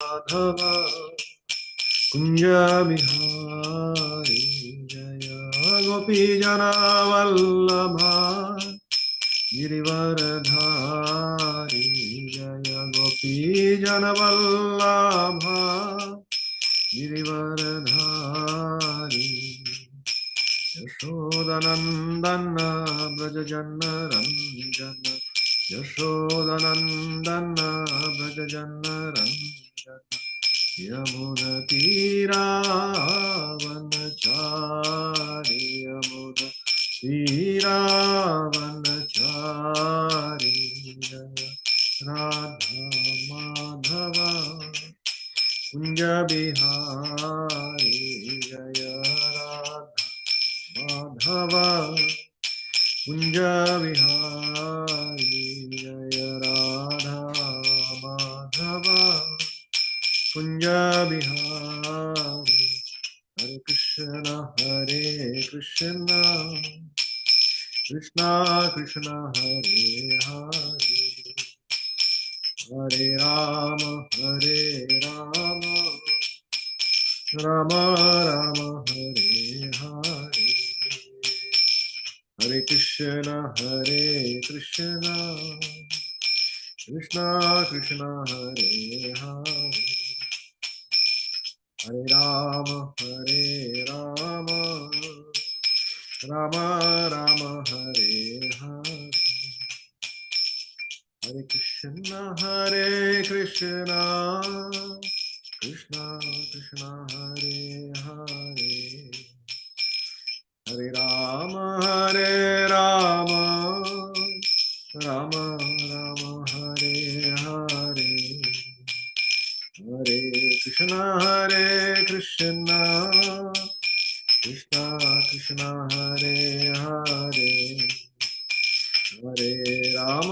माधव कुंज बिहारी जय गोपी जनवल्लभा गिरिवरधारी जय गोपी जनवल्लभा गिरिवरधारी यशोदनंदन व्रजजनरंजन यशोदनंदन व्रजजनरंजन यमुनतीरावनचारि यमुनतीरावनचारि राधा माधव कुंज बिहारी जय राधा माधव कुंज बिहारी जय राधा माधव कुंज बिहारी हरे कृष्ण कृष्ण कृष्ण हरे हरे हरे राम राम राम हरे हरे हरे कृष्ण कृष्ण कृष्ण हरे हरे हरे राम राम राम हरे हरे हरे कृष्ण कृष्ण कृष्ण हरे हरे हरे राम राम राम हरे हरे हरे कृष्ण कृष्ण कृष्ण हरे हरे हरे राम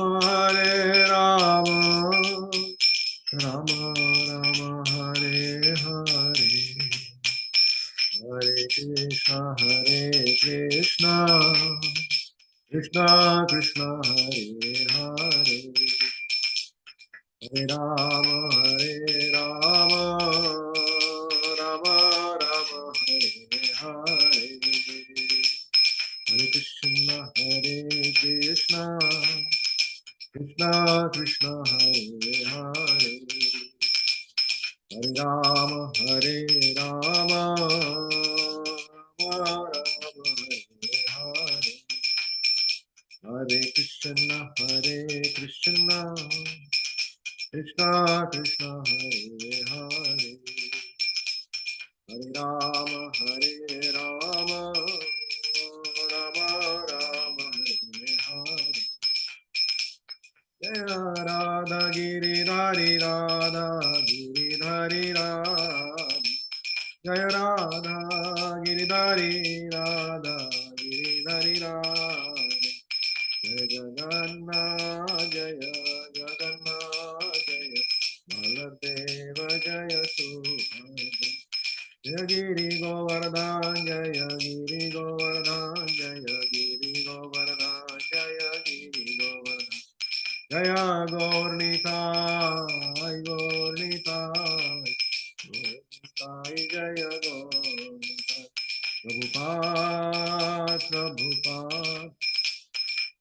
राम राम हरे हरे हरे कृष्ण कृष्ण कृष्ण हरे हरे हरे राम राम राम राम हरे हरे हरे कृष्ण कृष्ण कृष्ण हरे हरे हरे राम राम राम हरे हरे हरे कृष्ण कृष्ण कृष्ण हरे हरे हरे राम राम राम राम हरे हरे जय राधा गिरिधारी राधे जय राधा गिरिधारी राधे जय जगन्नाथ जय बलदेव जय सुभद्र जय गिरि गोवर्धन जय गिरि गोवर्धन जय गिरि गोवर्धन जय गिरि गोवर्धन जय गौरनिताय जय गौरनिताय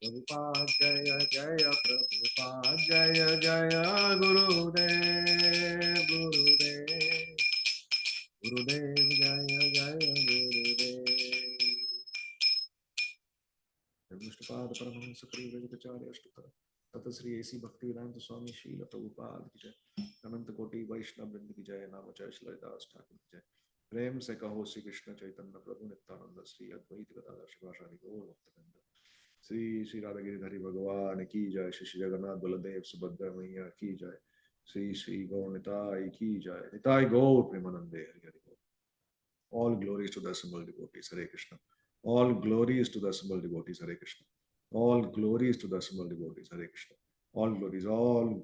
प्रभुपाद जय जय प्रभुपाद जय जय गुरुदेव गुरुदेव जय जय गुरुदेव विष्णुपाद परमहंस परिव्रजकाचार्य अष्टोत्तर तत श्री ऐसी भक्ति वेदांत स्वामी शील प्रभुपाद की जय अनंत कोटि वैष्णव वृंद की जय नाम जय श्रीदास ठाकुर की जय प्रेम से कहो श्री कृष्ण चैतन्य प्रभु नित्यानंद श्री अद्वैत गदाधर शिवासादि गौर भक्तवृंद श्री राधा गिरिधारी भगवान की जय श्री जगन्नाथ बलदेव सुभद्रा मैया की जय श्री गौर निताई की जय निताई गौर प्रेमानंदे हरि हरि बोल all glories to the assembled devotees Hare Krishna all glories to the assembled devotees Hare Krishna all glories to the assembled devotees Hare Krishna all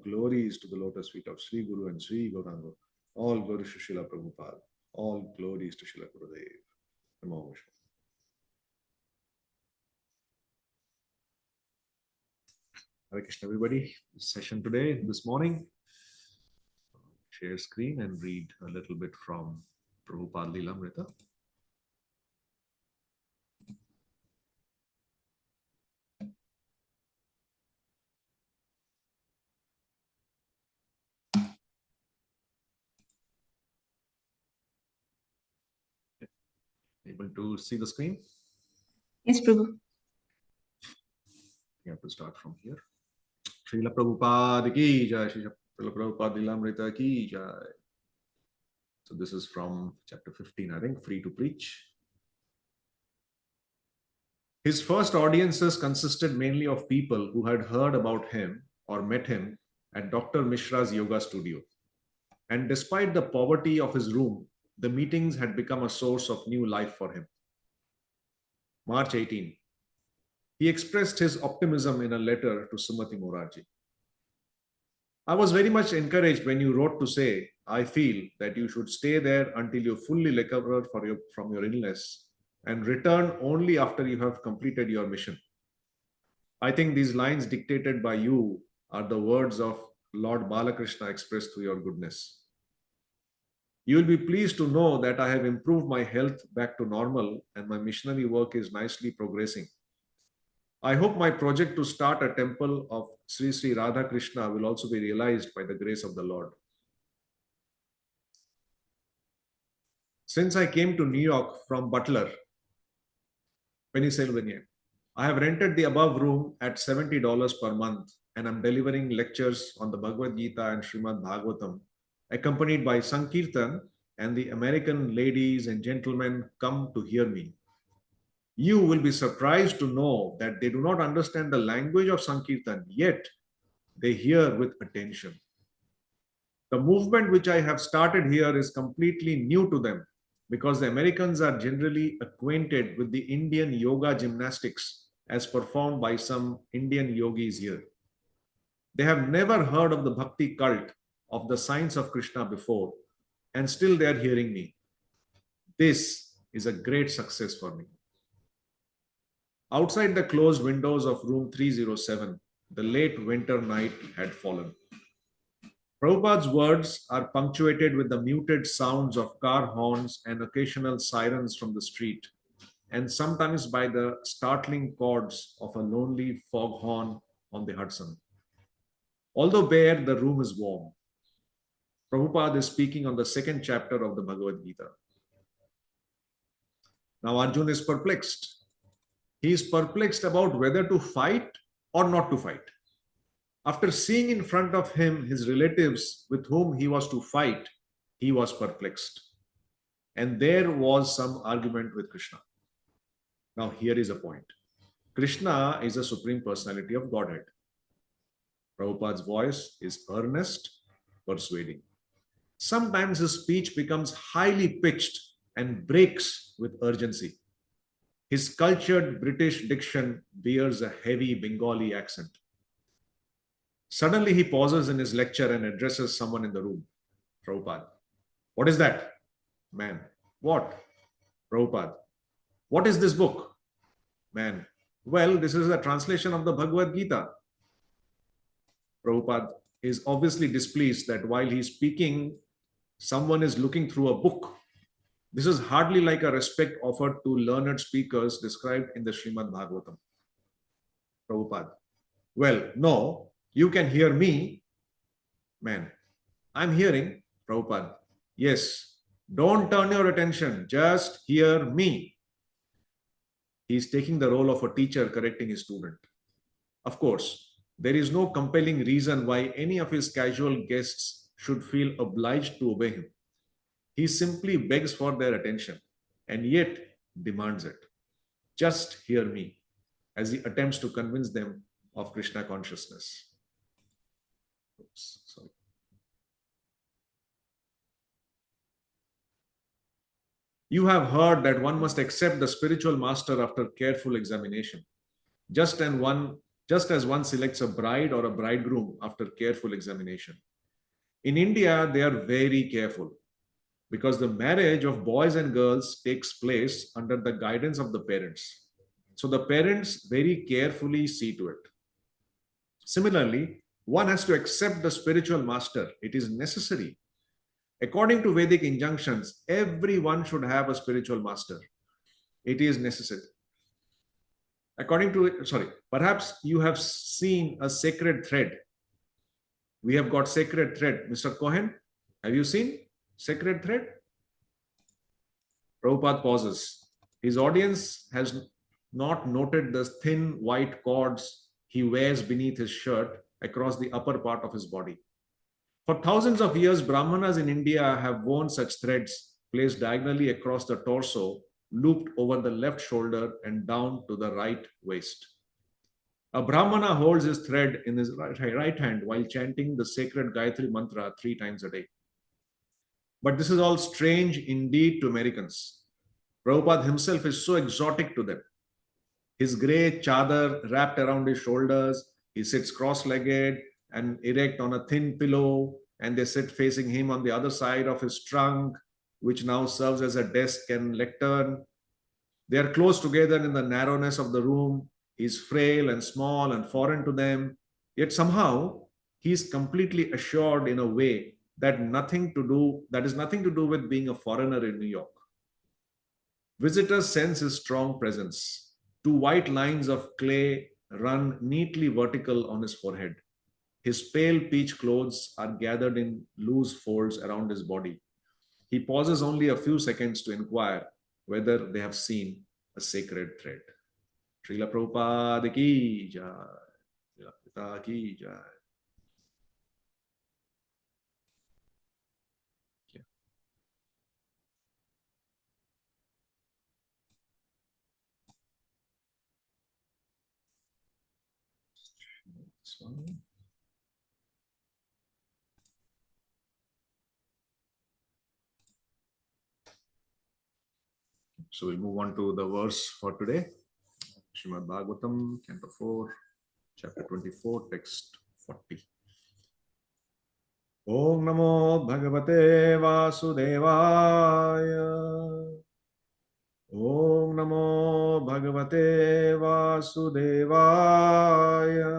glories to the lotus feet of Sri Guru and Sri Gauranga all glories to Srila Prabhupada all glories to Srila Gurudev Namo Vishnu. Hare Krishna everybody. This session today, this morning, share screen and read a little bit from Prabhupada Lilamrita. Able to see the screen? Yes, Prabhu. You have to start from here. Srila Prabhupada ki jai, Srila Prabhupada Lilamrita ki jai. So this is from chapter 15, I think, Free to Preach. His first audiences consisted mainly of people who had heard about him or met him at Dr. Mishra's yoga studio. And despite the poverty of his room, the meetings had become a source of new life for him. March 18. He expressed his optimism in a letter to Sumati Morarji. I was very much encouraged when you wrote to say, I feel that you should stay there until you fully recover from your illness and return only after you have completed your mission. I think these lines dictated by you are the words of Lord Balakrishna expressed through your goodness. You will be pleased to know that I have improved my health back to normal and my missionary work is nicely progressing. I hope my project to start a temple of Sri Sri Radha Krishna will also be realized by the grace of the Lord. Since I came to New York from Butler, Pennsylvania, I have rented the above room at $70 per month and I'm delivering lectures on the Bhagavad Gita and Srimad Bhagavatam, accompanied by Sankirtan, and the American ladies and gentlemen come to hear me. You will be surprised to know that they do not understand the language of Sankirtan, yet they hear with attention. The movement which I have started here is completely new to them because the Americans are generally acquainted with the Indian yoga gymnastics as performed by some Indian yogis here. They have never heard of the bhakti cult of the science of Krishna before, and still they are hearing me. This is a great success for me. Outside the closed windows of room 307, the late winter night had fallen. Prabhupada's words are punctuated with the muted sounds of car horns and occasional sirens from the street, and sometimes by the startling chords of a lonely foghorn on the Hudson. Although bare, the room is warm. Prabhupada is speaking on the second chapter of the Bhagavad Gita. Now Arjuna is perplexed. He is perplexed about whether to fight or not to fight. After seeing in front of him his relatives with whom he was to fight, he was perplexed. And there was some argument with Krishna. Now here is a point. Krishna is a Supreme Personality of Godhead. Prabhupada's voice is earnest, persuading. Sometimes his speech becomes highly pitched and breaks with urgency. His cultured British diction bears a heavy Bengali accent. Suddenly he pauses in his lecture and addresses someone in the room. Prabhupada. What is that? Man. What? Prabhupada. What is this book? Man. Well, this is a translation of the Bhagavad Gita. Prabhupada is obviously displeased that while he is speaking, someone is looking through a book. This is hardly like a respect offered to learned speakers described in the Srimad Bhagavatam. Prabhupada. Well, no, you can hear me. Man, I'm hearing. Prabhupada. Yes, don't turn your attention, just hear me. He is taking the role of a teacher correcting his student. Of course, there is no compelling reason why any of his casual guests should feel obliged to obey him. He simply begs for their attention and yet demands it. Just hear me, as he attempts to convince them of Krishna consciousness. Oops, sorry. You have heard that one must accept the spiritual master after careful examination, just as one selects a bride or a bridegroom after careful examination. In India, they are very careful because the marriage of boys and girls takes place under the guidance of the parents. So the parents very carefully see to it. Similarly, one has to accept the spiritual master. It is necessary According to Vedic injunctions, everyone should have a spiritual master. It is necessary. Perhaps you have seen a sacred thread. We have got sacred thread. Mr. Cohen, have you seen sacred thread? Prabhupada pauses. His audience has not noted the thin white cords he wears beneath his shirt across the upper part of his body. For thousands of years, Brahmanas in India have worn such threads placed diagonally across the torso, looped over the left shoulder and down to the right waist. A Brahmana holds his thread in his right hand while chanting the sacred Gayatri mantra 3 times a day. But this is all strange indeed to Americans. Prabhupada himself is so exotic to them. His grey chadar wrapped around his shoulders, he sits cross-legged and erect on a thin pillow, and they sit facing him on the other side of his trunk, which now serves as a desk and lectern. They are close together in the narrowness of the room. He's frail and small and foreign to them, yet somehow he is completely assured in a way that is nothing to do with being a foreigner in New York. Visitors sense his strong presence. 2 white lines of clay run neatly vertical on his forehead. His pale peach clothes are gathered in loose folds around his body. He pauses only a few seconds to inquire whether they have seen a sacred thread. Srila Prabhupada ki jai. Srila Prabhupada ki jai. So we'll move on to the verse for today. Srimad Bhagavatam, Canto 4, Chapter 24, Text 40. Om Namo Bhagavate Vasudevaya. Om Namo Bhagavate Vasudevaya.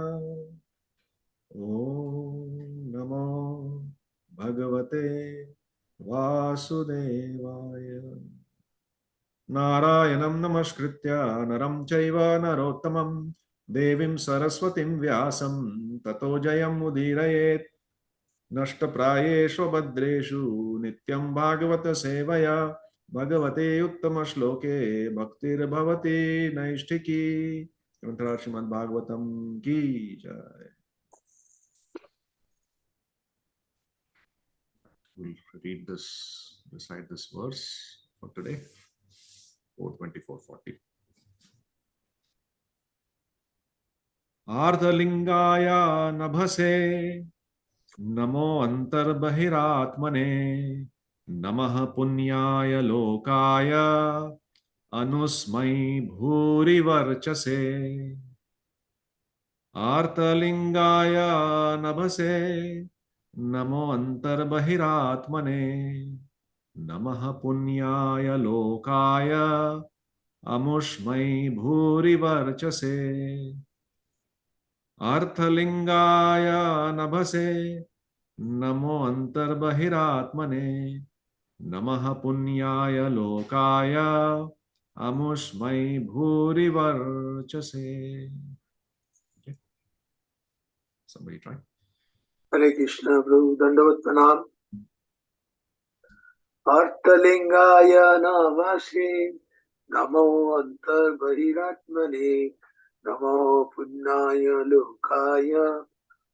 Om Namo Bhagavate Vasudevaya. Narayanam Namaskritya Naram Chaiva Narottamam Devim Saraswatim Vyasam Tato Jayam Udirayet Nashtaprayeshu Badreshu Nityam Bhagavata Sevaya Bhagavate Uttama Shloke Bhaktir Bhavati Naishtiki. Srimad Bhagavatam ki jai. We'll read this, recite this verse for today. 4:24:40. Ardhalingaya nabhase namo antarbahiraatmane namaha punyaya lokaya anusmai bhuri varchase. Ardhalingaya nabhase namo antarbahiraatmane namaha punyaya lokaya amushmai bhuri varchase. Arthalingaya nabhase namo antarbahiraatmane namaha punyaya lokaya amushmai bhuri varchase. Okay. Somebody try. Hare Krishna, Prabhu, Dandavat Pranam. Arthalingaya navase namo antar bhiratmane namo punyaya lokaya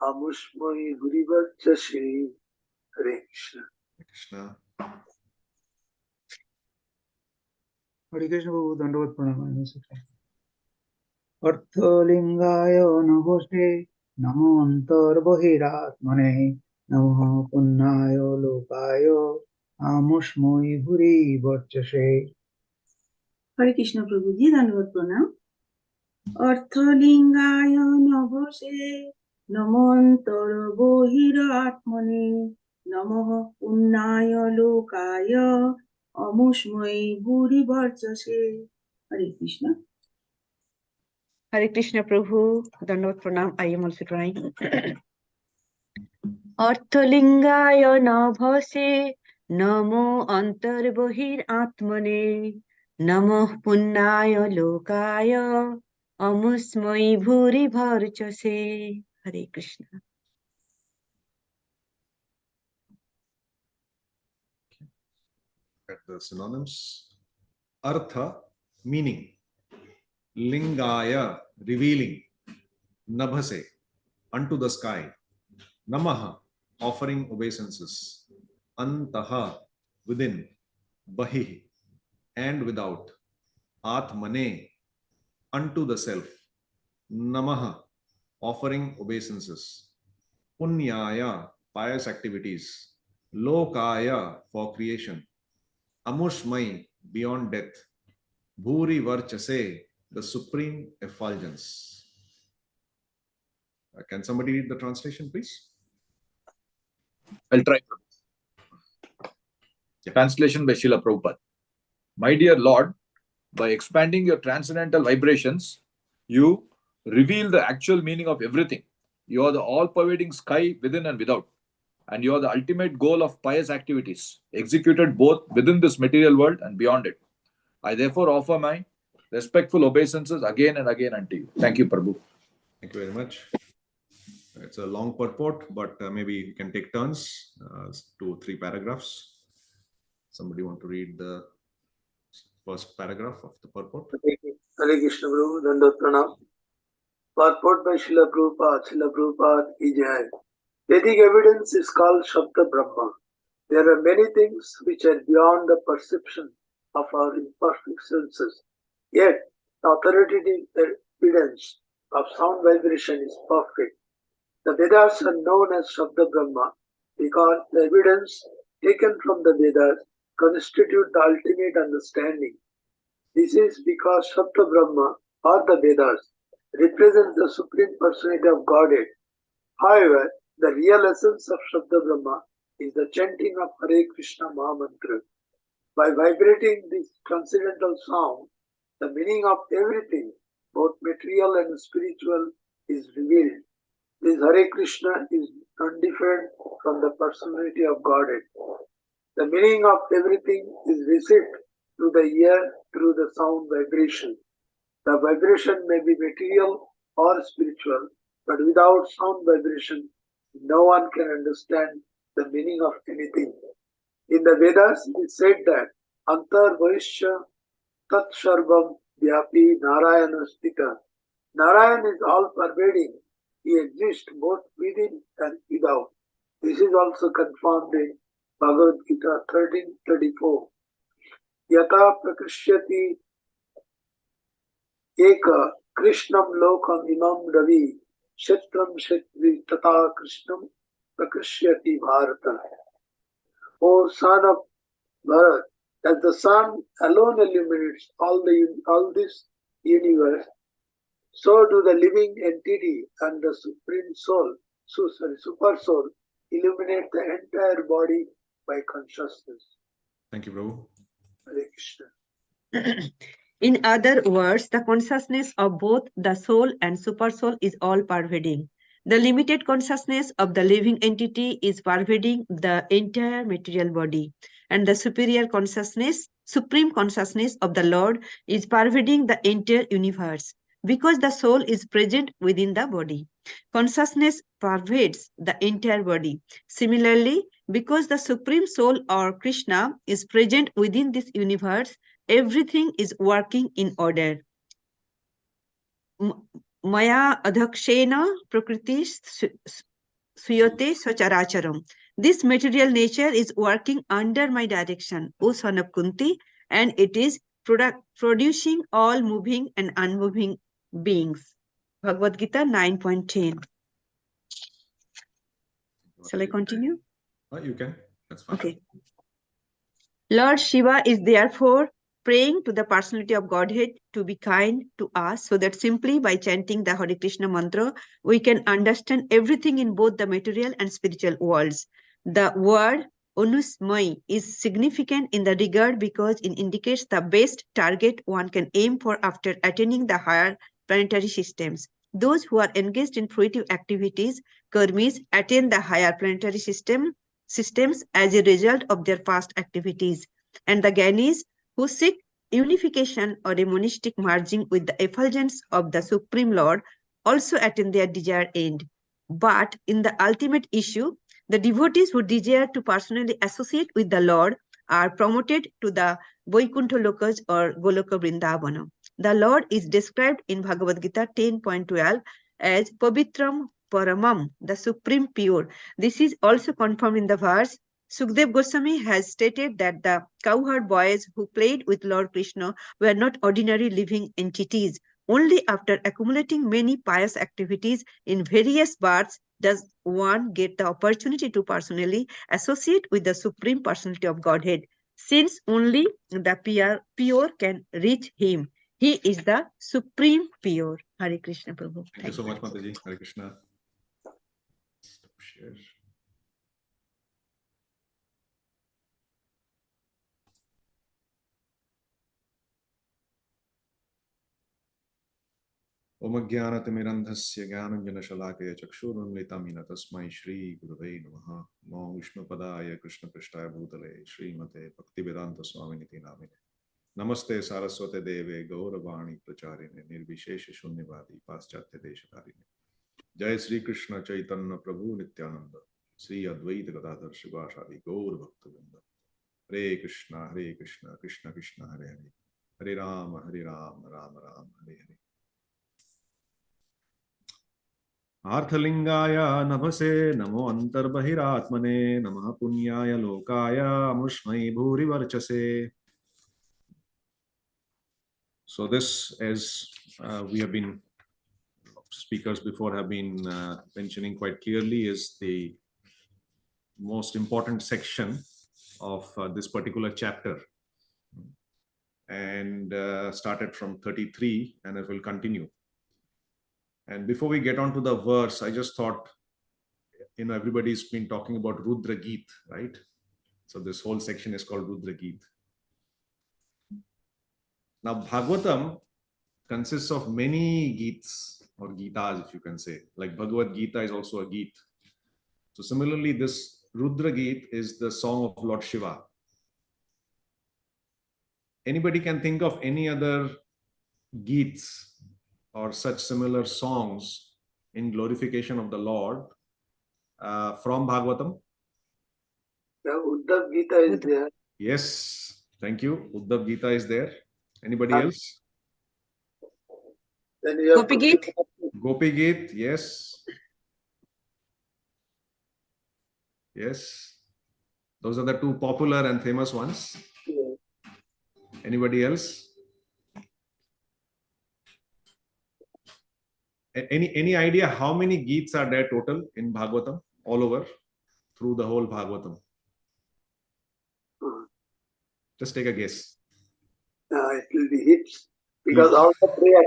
amushmai bhurivachase. Hare Krishna. Krishna. Hare Krishna, Prabhu, Dandavat Pranam. Arthalingaya navase namo antar bhiratmane namo punyaya lokaya amushmai bhuri varchase. Hare Krishna Prabhuji, Dandavat Pranam. Arthalingaya navase namantar bohiratmane namaha punyaya lokaya amushmai bhuri varchase. Hare Krishna. Hare Krishna Prabhu, Dandavat Pranam. I am also trying. Arthalingaya nabhase Namo antarbahir atmane. Namo punnaya lokaya. Amusmai bhuri bharchase. Hare Krishna. At the synonyms. Artha, meaning. Lingaya, revealing. Nabhase, unto the sky. Namaha, offering obeisances. Antaha, within. Bahi, and without. Atmane, unto the self. Namaha, offering obeisances. Punyaya, pious activities. Lokaya, for creation. Amushmai, beyond death. Bhuri Varchase, the supreme effulgence. Can somebody read the translation, please? I'll try. Yeah. Translation by Srila Prabhupada. My dear Lord, by expanding your transcendental vibrations, you reveal the actual meaning of everything. You are the all-pervading sky within and without, and you are the ultimate goal of pious activities, executed both within this material world and beyond it. I therefore offer my respectful obeisances again and again unto you. Thank you, Prabhu. Thank you very much. It's a long purport, but maybe we can take turns, 2 or 3 paragraphs. Somebody want to read the first paragraph of the purport? Hare Krishna Prabhu, Dandot Pranam. Purport by Srila Prabhupada ki jai. Vedic evidence is called Shabda Brahma. There are many things which are beyond the perception of our imperfect senses. Yet, the authoritative evidence of sound vibration is perfect. The Vedas are known as Shabda Brahma because the evidence taken from the Vedas constitute the ultimate understanding. This is because Shabda Brahma or the Vedas represents the Supreme Personality of Godhead. However, the real essence of Shabda Brahma is the chanting of Hare Krishna Mahamantra. By vibrating this transcendental sound, the meaning of everything, both material and spiritual, is revealed. This Hare Krishna is undifferent from the personality of Godhead. The meaning of everything is received through the ear through the sound vibration. The vibration may be material or spiritual, but without sound vibration, no one can understand the meaning of anything. In the Vedas, it is said that Antar Vaishya Tat Sharvam Vyapi Narayana Stita. Narayan is all pervading. He exists both within and without. This is also confirmed in Bhagavad Gita 13:34. Yata prakrishyati eka krishnam lokam imam ravi kshetram kshetri tata krishnam prakrishyati bharata. O son of Bharat, as the sun alone illuminates all this universe, so do the living entity and the supreme soul, super soul, illuminate the entire body by consciousness. Thank you, Prabhu. Hare Krishna. In other words, the consciousness of both the soul and supersoul is all pervading. The limited consciousness of the living entity is pervading the entire material body, and the superior consciousness, supreme consciousness of the Lord is pervading the entire universe, because the soul is present within the body. Consciousness pervades the entire body. Similarly, because the supreme soul or Krishna is present within this universe, everything is working in order. Maya adhakshena prakriti suyate sacharacharam. This material nature is working under my direction, O son of Kunti, and it is producing all moving and unmoving beings. Bhagavad Gita 9.10. Shall I continue? You can. That's fine. Okay. Lord Shiva is therefore praying to the personality of Godhead to be kind to us, so that simply by chanting the Hare Krishna mantra, we can understand everything in both the material and spiritual worlds. The word Anusmai is significant in the regard because it indicates the best target one can aim for after attaining the higher planetary systems. Those who are engaged in fruitive activities, karmis, attain the higher planetary system systems as a result of their past activities, and the Gyanis who seek unification or a monistic merging with the effulgence of the Supreme Lord also attain their desired end. But in the ultimate issue, the devotees who desire to personally associate with the Lord are promoted to the Vaikuntha Lokas or Goloka Vrindavana. The Lord is described in Bhagavad Gita 10.12 as Pavitram Paramam, the supreme pure. This is also confirmed in the verse. Sukdev Goswami has stated that the cowherd boys who played with Lord Krishna were not ordinary living entities. Only after accumulating many pious activities in various births does one get the opportunity to personally associate with the Supreme Personality of Godhead, since only the pure can reach him. He is the Supreme Pure. Hare Krishna Prabhu. Thank you so much, Mataji. Hare Krishna. Stop share. ओम ज्ञानतिमिरन्धस्य ज्ञानञ्जनशलाकया चक्षुरुन्मिलितं येन तस्मै श्रीगुरवे नमः। नमो विष्णुपदाय कृष्णपृष्ठाय भूतले श्रीमते भक्तिवेदान्तस्वामिनिति नामिने। नमस्ते सारस्वते देवे गौरवाणी प्रचारिणे निर्विशेष शून्यवादी पाश्चात्य देशकारिणे। जय श्री कृष्ण चैतन्य प्रभु नित्यानंद श्री अद्वैत गदाधर शिवासादि गौर भक्तवृंद। हरे कृष्ण कृष्ण कृष्ण हरे हरे, हरे राम राम राम हरे हरे। आर्थलिंगाय नभसे नमो अंतर्बहिरात्मने, नमः पुण्याय लोकाय अमुष्मै भूरिवर्चसे। So this, as we have been, speakers before have been mentioning quite clearly, is the most important section of this particular chapter, and started from 33 and it will continue. And before we get on to the verse, I just thought, everybody's been talking about Rudra Geet, right? So this whole section is called Rudra Geet. Now, Bhagavatam consists of many Geets or Gitas, if you can say. Like Bhagavad Gita is also a Geet. So similarly, this Rudra Geet is the song of Lord Shiva. Anybody can think of any other Geets or such similar songs in glorification of the Lord from Bhagavatam? The Uddhav Gita is there. Yes, thank you. Uddhav Gita is there. Anybody else? Then you have Gopi Geet? Gopi Geet, yes. Yes. Those are the two popular and famous ones. Yeah. Anybody else? Any idea how many Geets are there total in Bhagavatam all over through the whole Bhagavatam? Just take a guess. It will be hits because all the prayers,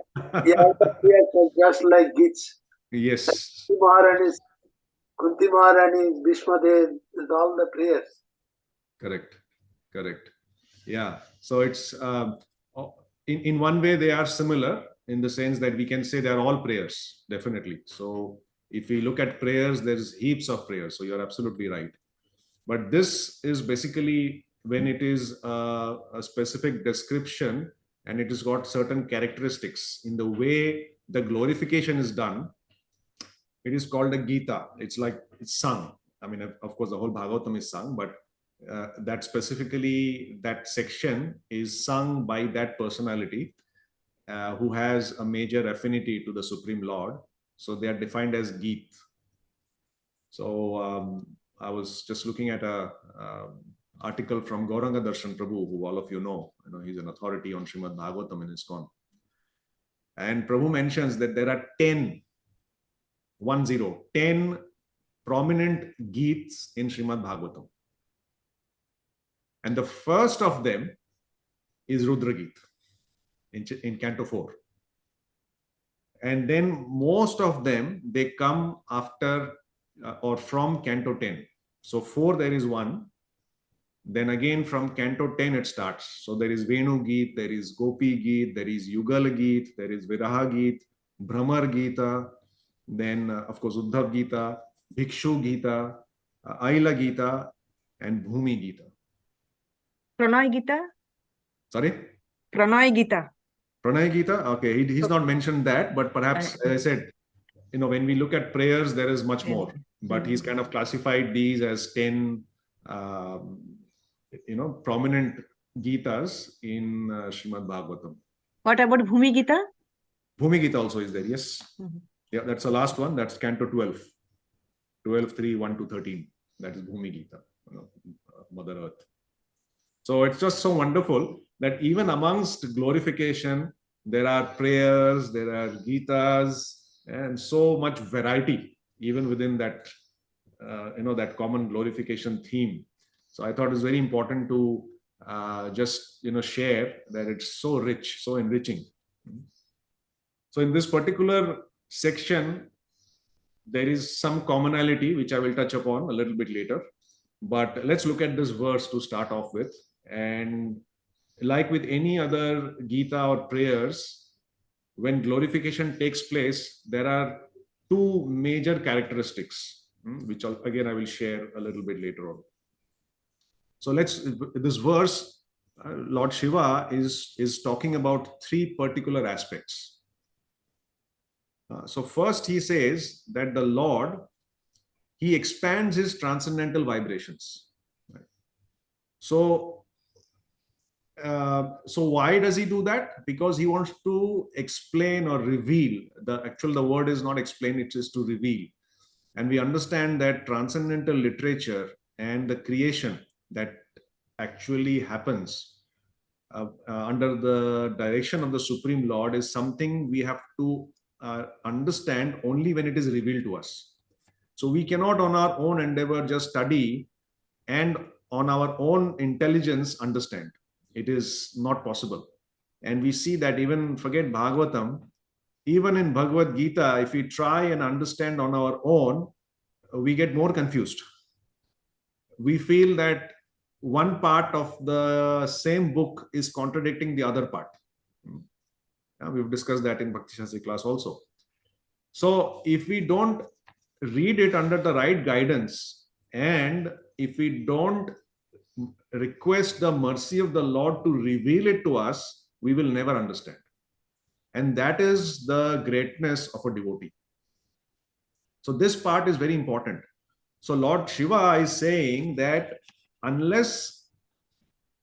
all the prayers are just like Gits. Yes. Kunti Maharani, Bhishma Dev, all the prayers. Correct. Yeah. So it's in one way they are similar in the sense that we can say they are all prayers, definitely. So if we look at prayers, there's heaps of prayers. So you're absolutely right. But this is basically when it is a specific description and it has got certain characteristics in the way the glorification is done. It is called a Gita. It's like it's sung. I mean, of course, the whole Bhagavatam is sung, but that specifically, that section is sung by that personality who has a major affinity to the Supreme Lord. So they are defined as Geet. So I was just looking at a article from Gauranga Darshan Prabhu, who all of you know, he's an authority on Srimad Bhagavatam in ISKCON. And Prabhu mentions that there are 10 prominent Geets in Srimad Bhagavatam. And the first of them is Rudra Geet in Canto 4. And then most of them, they come after or from Canto 10. So 4 there is one. Then again from Canto 10 it starts. So there is Venu Geet, there is Gopi Geet, there is Yugal Geet, there is Viraha Geet, Brahmar Gita, then of course Uddhav Gita, Bhikshu Gita, Aila Gita and Bhumi Gita. Pranay Gita? Sorry? Pranay Gita. Pranay Gita? Okay, he's not mentioned that, but perhaps, as I said, when we look at prayers, there is much more. But he's kind of classified these as 10, prominent Gitas in Srimad Bhagavatam. What about Bhumi Gita? Bhumi Gita also is there, yes. Yeah, that's the last one. That's Canto 12. 12, 3, 1 to 13. That is Bhumi Gita, Mother Earth. So it's just so wonderful that even amongst glorification, there are prayers, there are Gitas, and so much variety, even within that, that common glorification theme. So I thought it's very important to just, share that it's so rich, so enriching. So in this particular section, there is some commonality, which I will touch upon a little bit later. But let's look at this verse to start off with. And like with any other Gita or prayers, when glorification takes place, there are two major characteristics, which again I will share a little bit later on. So this verse, Lord Shiva is talking about three particular aspects. So first he says that the Lord, he expands his transcendental vibrations. Right? So why does he do that? Because he wants to explain or reveal. The word is not explain, it is to reveal. And we understand that transcendental literature and the creation that actually happens under the direction of the Supreme Lord is something we have to understand only when it is revealed to us. So we cannot on our own endeavor just study and on our own intelligence understand. It is not possible. And we see that even, forget Bhagavatam, even in Bhagavad Gita, if we try and understand on our own, we get more confused. We feel that one part of the same book is contradicting the other part. We've discussed that in Bhakti Shastri class also. So if we don't read it under the right guidance, and if we don't request the mercy of the Lord to reveal it to us, we will never understand. And that is the greatness of a devotee. So this part is very important. So Lord Shiva is saying that unless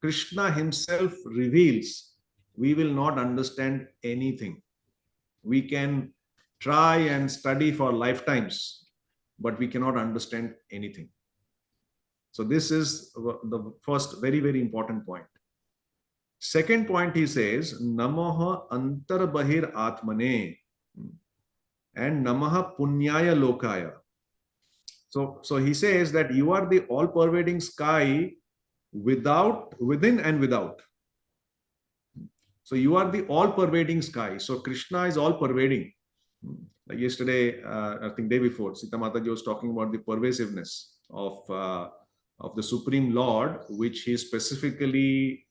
Krishna himself reveals, we will not understand anything. We can try and study for lifetimes, but we cannot understand anything. So this is the first very, very important point. Second point, he says, Namaha Antarbahir Atmane and Namaha Punyaya Lokaya. So he says that you are the all-pervading sky within and without. So you are the all-pervading sky. So Krishna is all-pervading. Like yesterday, I think day before, Sita Mataji was talking about the pervasiveness of the Supreme Lord, which he specifically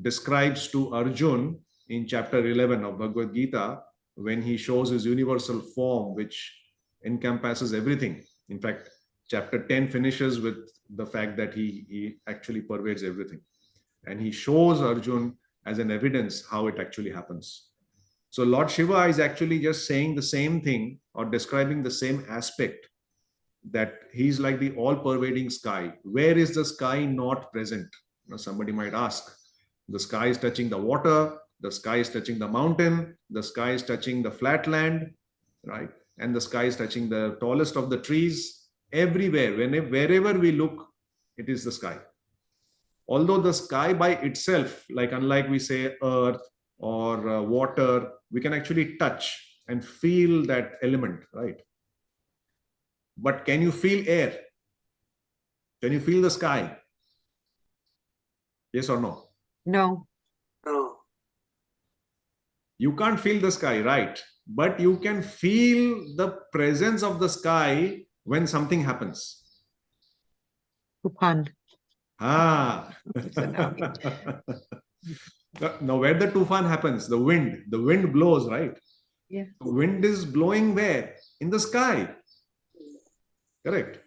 describes to Arjun in chapter 11 of Bhagavad Gita, when he shows his universal form, which encompasses everything. In fact, chapter 10 finishes with the fact that he actually pervades everything. And he shows Arjun as an evidence how it actually happens. So Lord Shiva is actually just saying the same thing or describing the same aspect, that he's like the all-pervading sky. Where is the sky not present? Somebody might ask. The sky is touching the water, the sky is touching the mountain, the sky is touching the flat land, right? And the sky is touching the tallest of the trees. Everywhere, wherever we look, it is the sky. Although the sky by itself, unlike we say earth or water, we can actually touch and feel that element, right? But can you feel air? Can you feel the sky? Yes or no? No. No. You can't feel the sky, right? But you can feel the presence of the sky when something happens. Tufan. Now where the tufan happens, the wind blows, right? Yeah. The wind is blowing where? In the sky. Correct.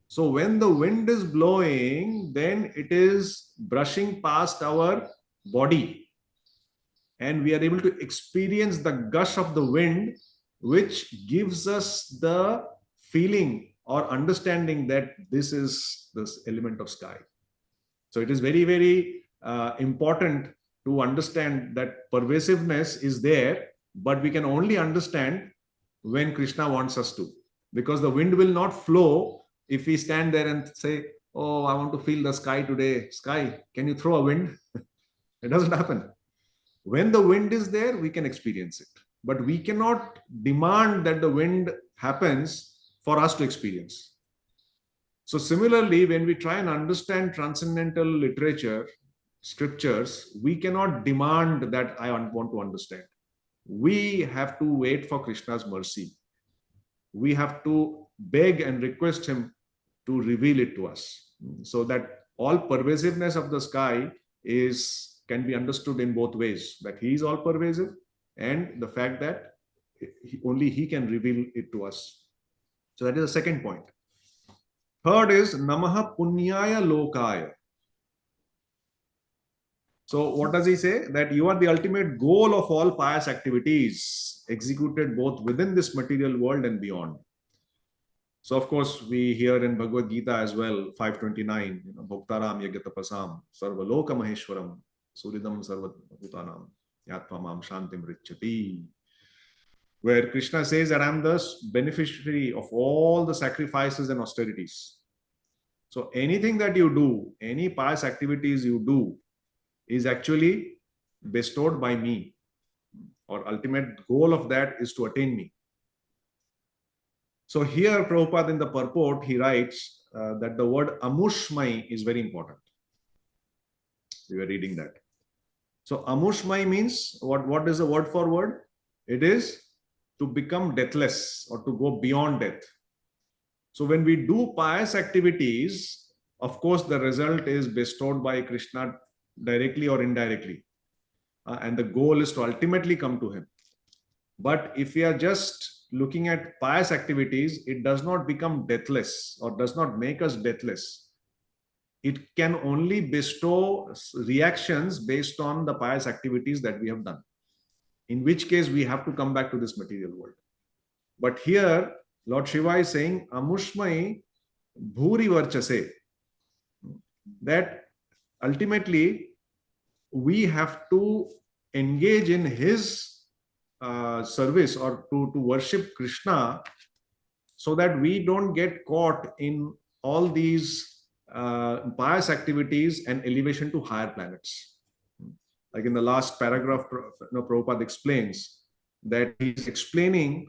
So when the wind is blowing, then it is brushing past our body, and we are able to experience the gush of the wind, which gives us the feeling or understanding that this is this element of sky. So it is very, very important to understand that pervasiveness is there, but we can only understand when Krishna wants us to, because the wind will not flow if we stand there and say, oh, I want to feel the sky today. Sky, can you throw a wind? It doesn't happen. When the wind is there, we can experience it, but we cannot demand that the wind happens for us to experience. So similarly, when we try and understand transcendental literature, scriptures, we cannot demand that I want to understand. We have to wait for Krishna's mercy. We have to beg and request him to reveal it to us, so that all pervasiveness of the sky can be understood in both ways, that he is all pervasive, and the fact that only he can reveal it to us. So that is the second point. Third is Namaha Punyaya Lokaya. So what does he say? That you are the ultimate goal of all pious activities executed both within this material world and beyond. So of course we hear in Bhagavad Gita as well, 529, Bhoktaram Yagatapasam Sarvaloka Maheshwaram Suridam Sarvabhutanam Yatmamam Shantim Richati, where Krishna says that I am the beneficiary of all the sacrifices and austerities. So anything that you do, any pious activities you do, is actually bestowed by me, or ultimate goal of that is to attain me. So here Prabhupada in the purport, he writes that the word amushmai is very important. We were reading that. So amushmai means, what is the word for word? It is to become deathless or to go beyond death. So when we do pious activities, of course the result is bestowed by Krishna directly or indirectly. And the goal is to ultimately come to him. But if we are just looking at pious activities, it does not become deathless or does not make us deathless. It can only bestow reactions based on the pious activities that we have done, in which case we have to come back to this material world. But here Lord Shiva is saying amushmai bhuri varchase, that ultimately we have to engage in his service, or to worship Krishna, so that we don't get caught in all these pious activities and elevation to higher planets. Like in the last paragraph, Prabhupada explains that he's explaining,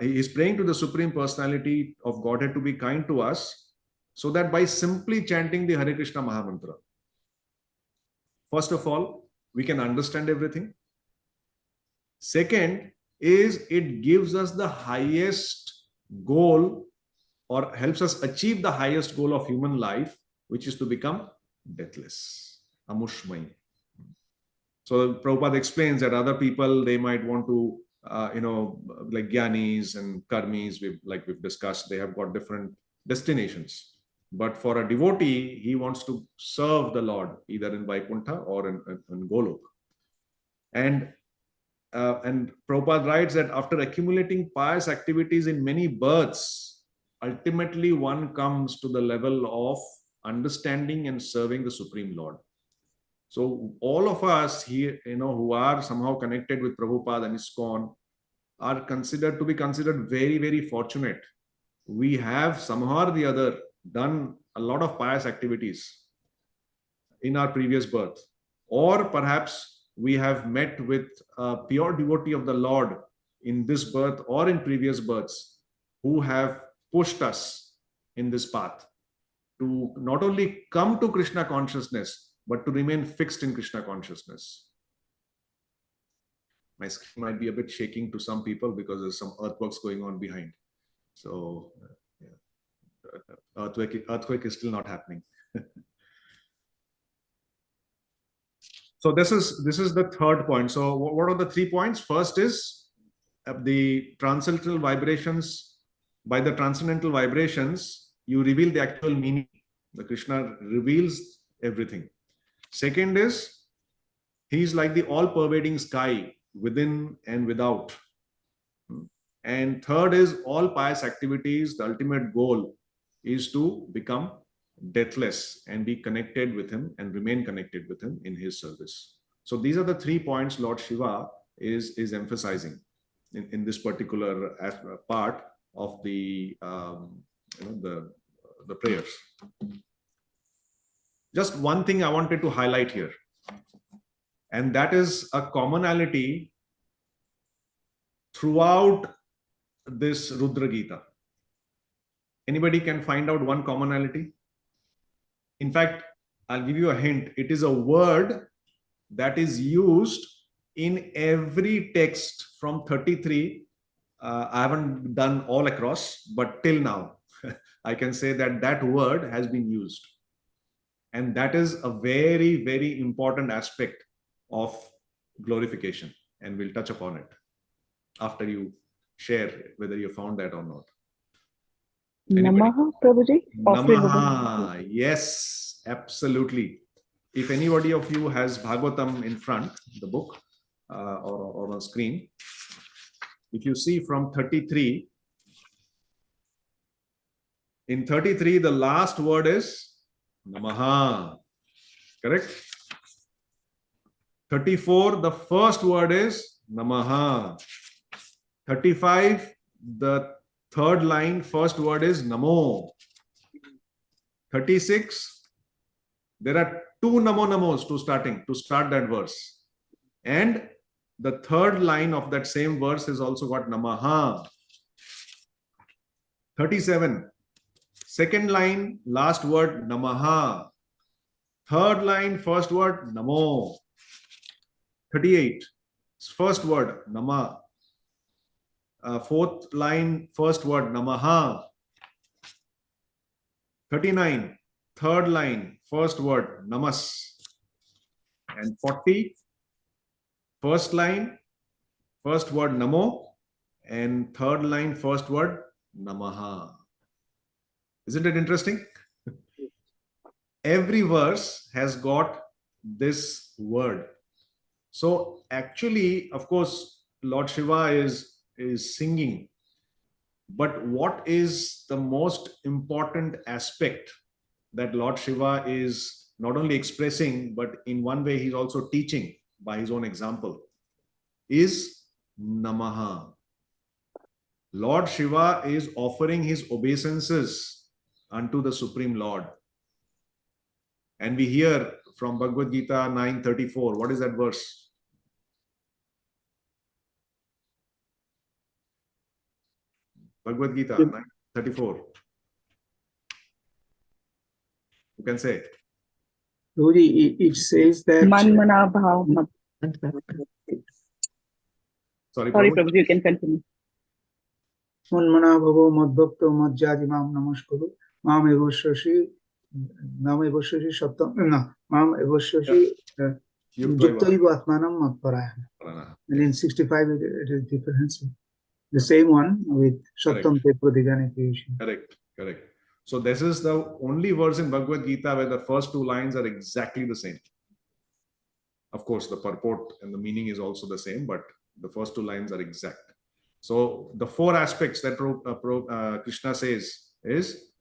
he's praying to the Supreme Personality of Godhead to be kind to us, so that by simply chanting the Hare Krishna Mahamantra, first of all, we can understand everything. Second is it gives us the highest goal, or helps us achieve the highest goal of human life, which is to become deathless. Amushmai. So Prabhupada explains that other people, they might want to, like Gyanis and Karmis, we've discussed, they have got different destinations. But for a devotee, he wants to serve the Lord either in Vaikuntha or in Golok. And Prabhupada writes that after accumulating pious activities in many births, ultimately one comes to the level of understanding and serving the Supreme Lord. So all of us here, who are somehow connected with Prabhupada and ISKCON, are considered very, very fortunate. We have somehow or the other done a lot of pious activities in our previous birth, or perhaps we have met with a pure devotee of the Lord in this birth or in previous births, who have pushed us in this path to not only come to Krishna consciousness, but to remain fixed in Krishna consciousness. My screen might be a bit shaking to some people because there's some earthworks going on behind. So earthquake is still not happening. So this is the third point. So what are the 3 points? First is the transcendental vibrations. By the transcendental vibrations, you reveal the actual meaning. The Krishna reveals everything. Second is, he is like the all-pervading sky within and without. And third is, all pious activities, the ultimate goal is to become deathless and be connected with him and remain connected with him in his service. So these are the 3 points Lord Shiva is emphasizing in this particular part of the the prayers. Just one thing I wanted to highlight here, and that is a commonality throughout this Rudra Gita. Anybody can find out one commonality? In fact, I'll give you a hint. It is a word that is used in every text from 33. I haven't done all across, but till now, I can say that that word has been used. And that is a very, very important aspect of glorification. And we'll touch upon it after you share whether you found that or not. Namaha, Prabhuji? Namaha, yes, absolutely. If anybody of you has Bhagavatam in front, the book, or on screen, if you see from 33, in 33, the last word is Namaha, correct? 34, the first word is Namaha. 35, the third line, first word is Namo. 36, there are 2 Namo Namos to start that verse. And the third line of that same verse is also got Namaha. 37, second line, last word Namaha. Third line, first word Namo. 38, first word Nama. Fourth line, first word Namaha. 39, third line, first word Namas. And 40, first line, first word Namo. And third line, first word Namaha. Isn't it interesting? Every verse has got this word. So actually, of course, Lord Shiva is singing. But what is the most important aspect that Lord Shiva is not only expressing, but in one way he's also teaching by his own example, is Namaha. Lord Shiva is offering his obeisances unto the Supreme Lord. And we hear from Bhagavad Gita 9:34. What is that verse? Bhagavad Gita 9:34. You can say. It says that Manmana Bhav. Sorry, Prabhuji, you can continue. Manmana bhavo madbhakto madhyadi mam namaskuru mam evasyashi nam evasyashi sattam mam evasyashi yuktaiva atmanam madparayana. And in 65 it is different. The same one with sattam te pradigane creation. Correct. So this is the only verse in Bhagavad Gita where the first 2 lines are exactly the same. Of course, the purport and the meaning is also the same, but the first 2 lines are exact. So the 4 aspects that Krishna says is,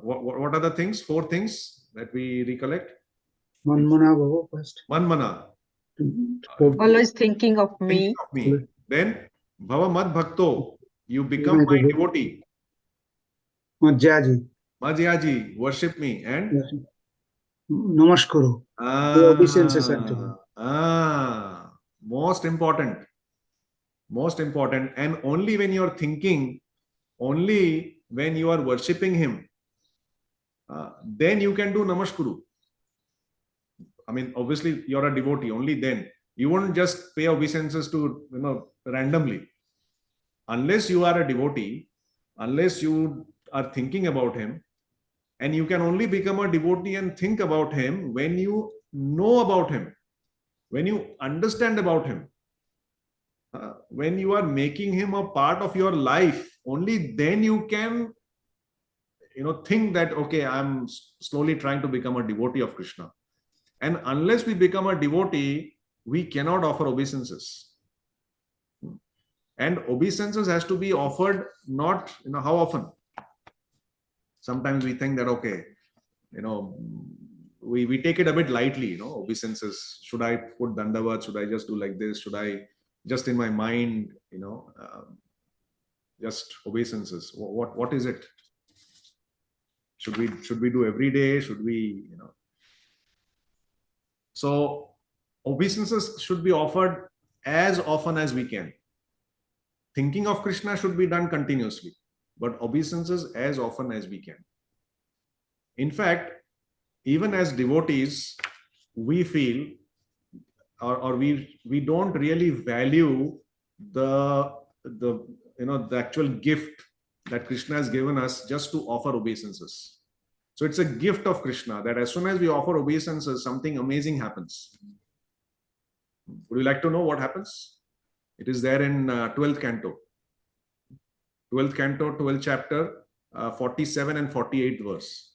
what are the things? 4 things that we recollect? Manmana bhavo first. Manmana. Always thinking of me. Then Bhava Mad Bhakto, you become my devotee. Madhyaji, worship me. And Namaskuru. Obeisances unto me. Most important. And only when you are thinking, only when you are worshipping him, then you can do Namaskuru. I mean, obviously you're a devotee, only then. You won't just pay obeisances to, randomly. Unless you are a devotee, unless you are thinking about him, and you can only become a devotee and think about him when you know about him, when you understand about him, when you are making him a part of your life, only then you can think that, okay, I'm slowly trying to become a devotee of Krishna. And unless we become a devotee, we cannot offer obeisances. And obeisances has to be offered not, how often? Sometimes we think that, okay, we take it a bit lightly, obeisances. Should I put dandavat? Should I just do like this? Should I just in my mind, just obeisances? What is it? Should we do every day? Should we, So obeisances should be offered as often as we can. Thinking of Krishna should be done continuously, but obeisances as often as we can. In fact, even as devotees, we feel or we don't really value the actual gift that Krishna has given us just to offer obeisances. So it's a gift of Krishna that as soon as we offer obeisances, something amazing happens. Would you like to know what happens? It is there in 12th canto. 12th canto, 12th chapter, 47 and 48th verse.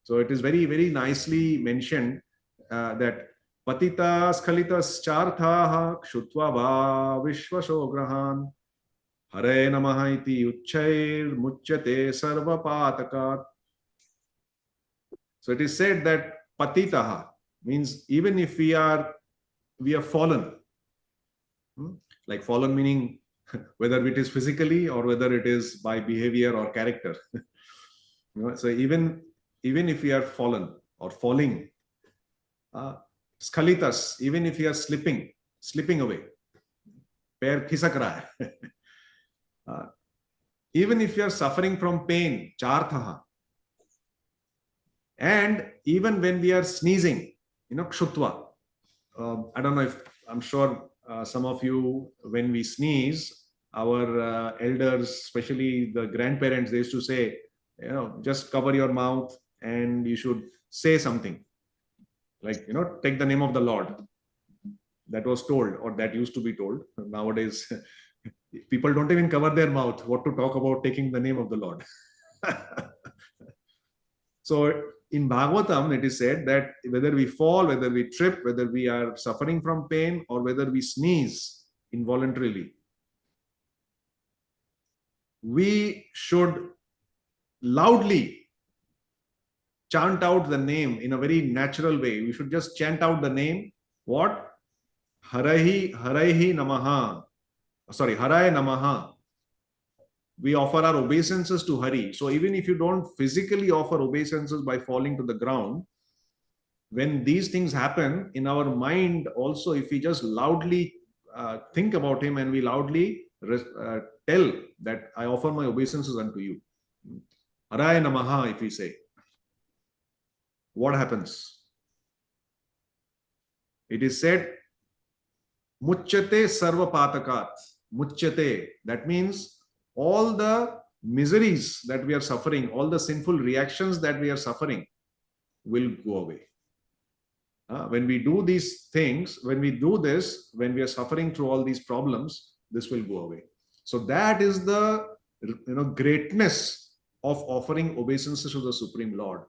So it is very, very nicely mentioned that Patita Skhalitas Charthaha Kshutva Va Vishvashograhan Hare Namaha Iti Uchchair Muchyate Sarva Patakat. So it is said that Patitaha means even if we are fallen, like fallen meaning whether it is physically or whether it is by behavior or character. So even if we are fallen or falling, Skhalitas, even if we are slipping away, pair khisak raha hai. Even if you are suffering from pain, charthaha, and even when we are sneezing, kshutva. I don't know if, I'm sure some of you, when we sneeze, our elders, especially the grandparents, they used to say, just cover your mouth and you should say something. Like, take the name of the Lord. That was told, or that used to be told. Nowadays, people don't even cover their mouth. What to talk about taking the name of the Lord? So in Bhagavatam, it is said that whether we fall, whether we trip, whether we are suffering from pain, or whether we sneeze involuntarily, we should loudly chant out the name in a very natural way. We should just chant out the name. What? Haraihi Namaha. Sorry, Haraya Namaha. We offer our obeisances to Hari. So even if you don't physically offer obeisances by falling to the ground, when these things happen in our mind also, if we just loudly think about him and we loudly tell that I offer my obeisances unto you. Haraya Namaha, if we say. What happens? It is said, Muchyate sarva patakat. Muchyate. That means all the miseries that we are suffering, all the sinful reactions that we are suffering will go away. When we do these things, when we do this, when we are suffering through all these problems, this will go away. So that is the greatness of offering obeisances to the Supreme Lord.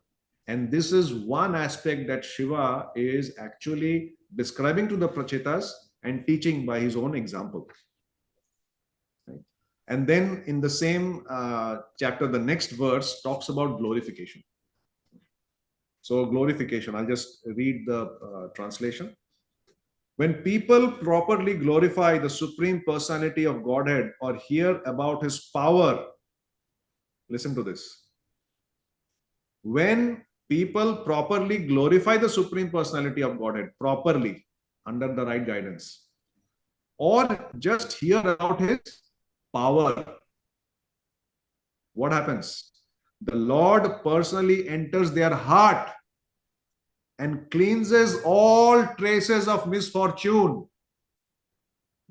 And this is one aspect that Shiva is actually describing to the Prachetas and teaching by his own example. Right? And then in the same chapter, the next verse talks about glorification. So glorification, I'll just read the translation. When people properly glorify the Supreme Personality of Godhead or hear about his power, listen to this. When people properly glorify the Supreme Personality of Godhead, properly, under the right guidance, or just hear about his power, what happens? The Lord personally enters their heart and cleanses all traces of misfortune,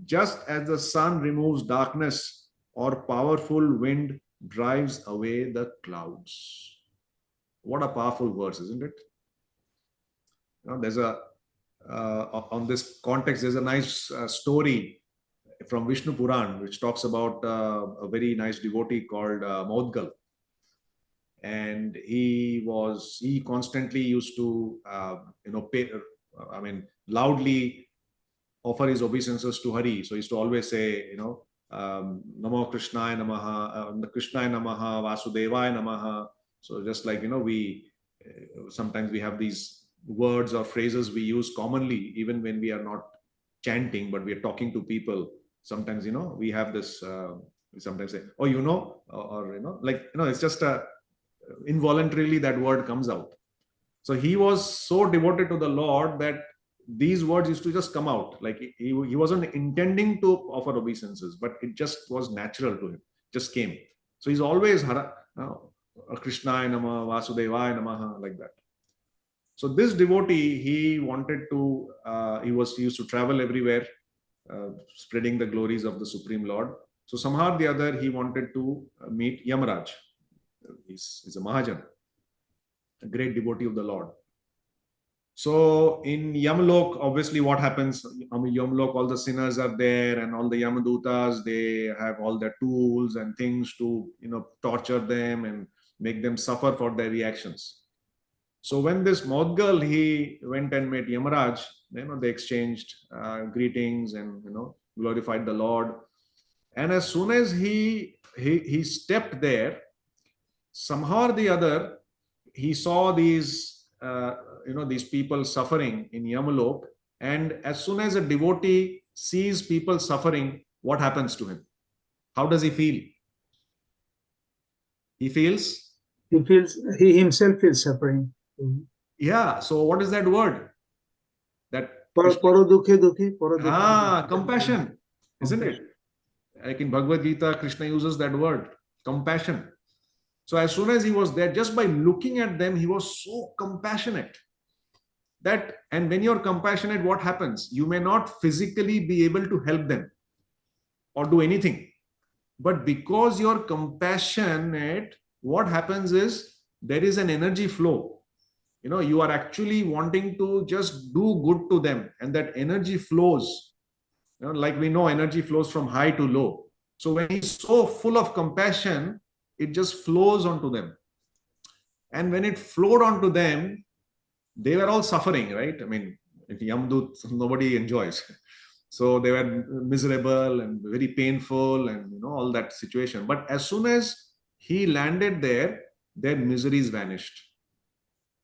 just as the sun removes darkness or powerful wind drives away the clouds. What a powerful verse, isn't it? There's a on this context, there's a nice story from Vishnu Puran, which talks about a very nice devotee called Maudgal. and he constantly used to loudly offer his obeisances to Hari. So he used to always say, Namo Krishnaya Namaha, Krishnaya Namaha, Vasudevaya Namaha. So just like, we sometimes we have these words or phrases we use commonly, even when we are not chanting, but we are talking to people. Sometimes, we have this, we sometimes say, oh, it's just involuntarily that word comes out. So he was so devoted to the Lord that these words used to just come out. Like he wasn't intending to offer obeisances, but it just was natural to him, just came. So he's always Krishnaya Namaha, Vasudevaya Namaha, like that. So this devotee, he used to travel everywhere, spreading the glories of the Supreme Lord. So somehow or the other, he wanted to meet Yamaraj. He's a Mahajan, a great devotee of the Lord. So in Yamalok, obviously what happens, Yamalok, all the sinners are there, and all the Yamadutas, they have all their tools and things to, torture them and make them suffer for their reactions. So when this Maudgal, he went and met Yamaraj, they exchanged greetings and, glorified the Lord. And as soon as he stepped there, somehow or the other, he saw these, these people suffering in Yamalok. And as soon as a devotee sees people suffering, what happens to him? How does he feel? He himself feels suffering. Yeah. So what is that word? That compassion, isn't it? Like in Bhagavad Gita, Krishna uses that word, compassion. So as soon as he was there, just by looking at them, he was so compassionate. And when you're compassionate, what happens? You may not physically be able to help them or do anything. But because you're compassionate, what happens is there is an energy flow. You are actually wanting to just do good to them, and that energy flows. Like we know, energy flows from high to low. So when he's so full of compassion, it just flows onto them. And when it flowed onto them, they were all suffering, right? I mean, if Yamdut, nobody enjoys. So they were miserable and very painful and, all that situation. But as soon as he landed there, their miseries vanished.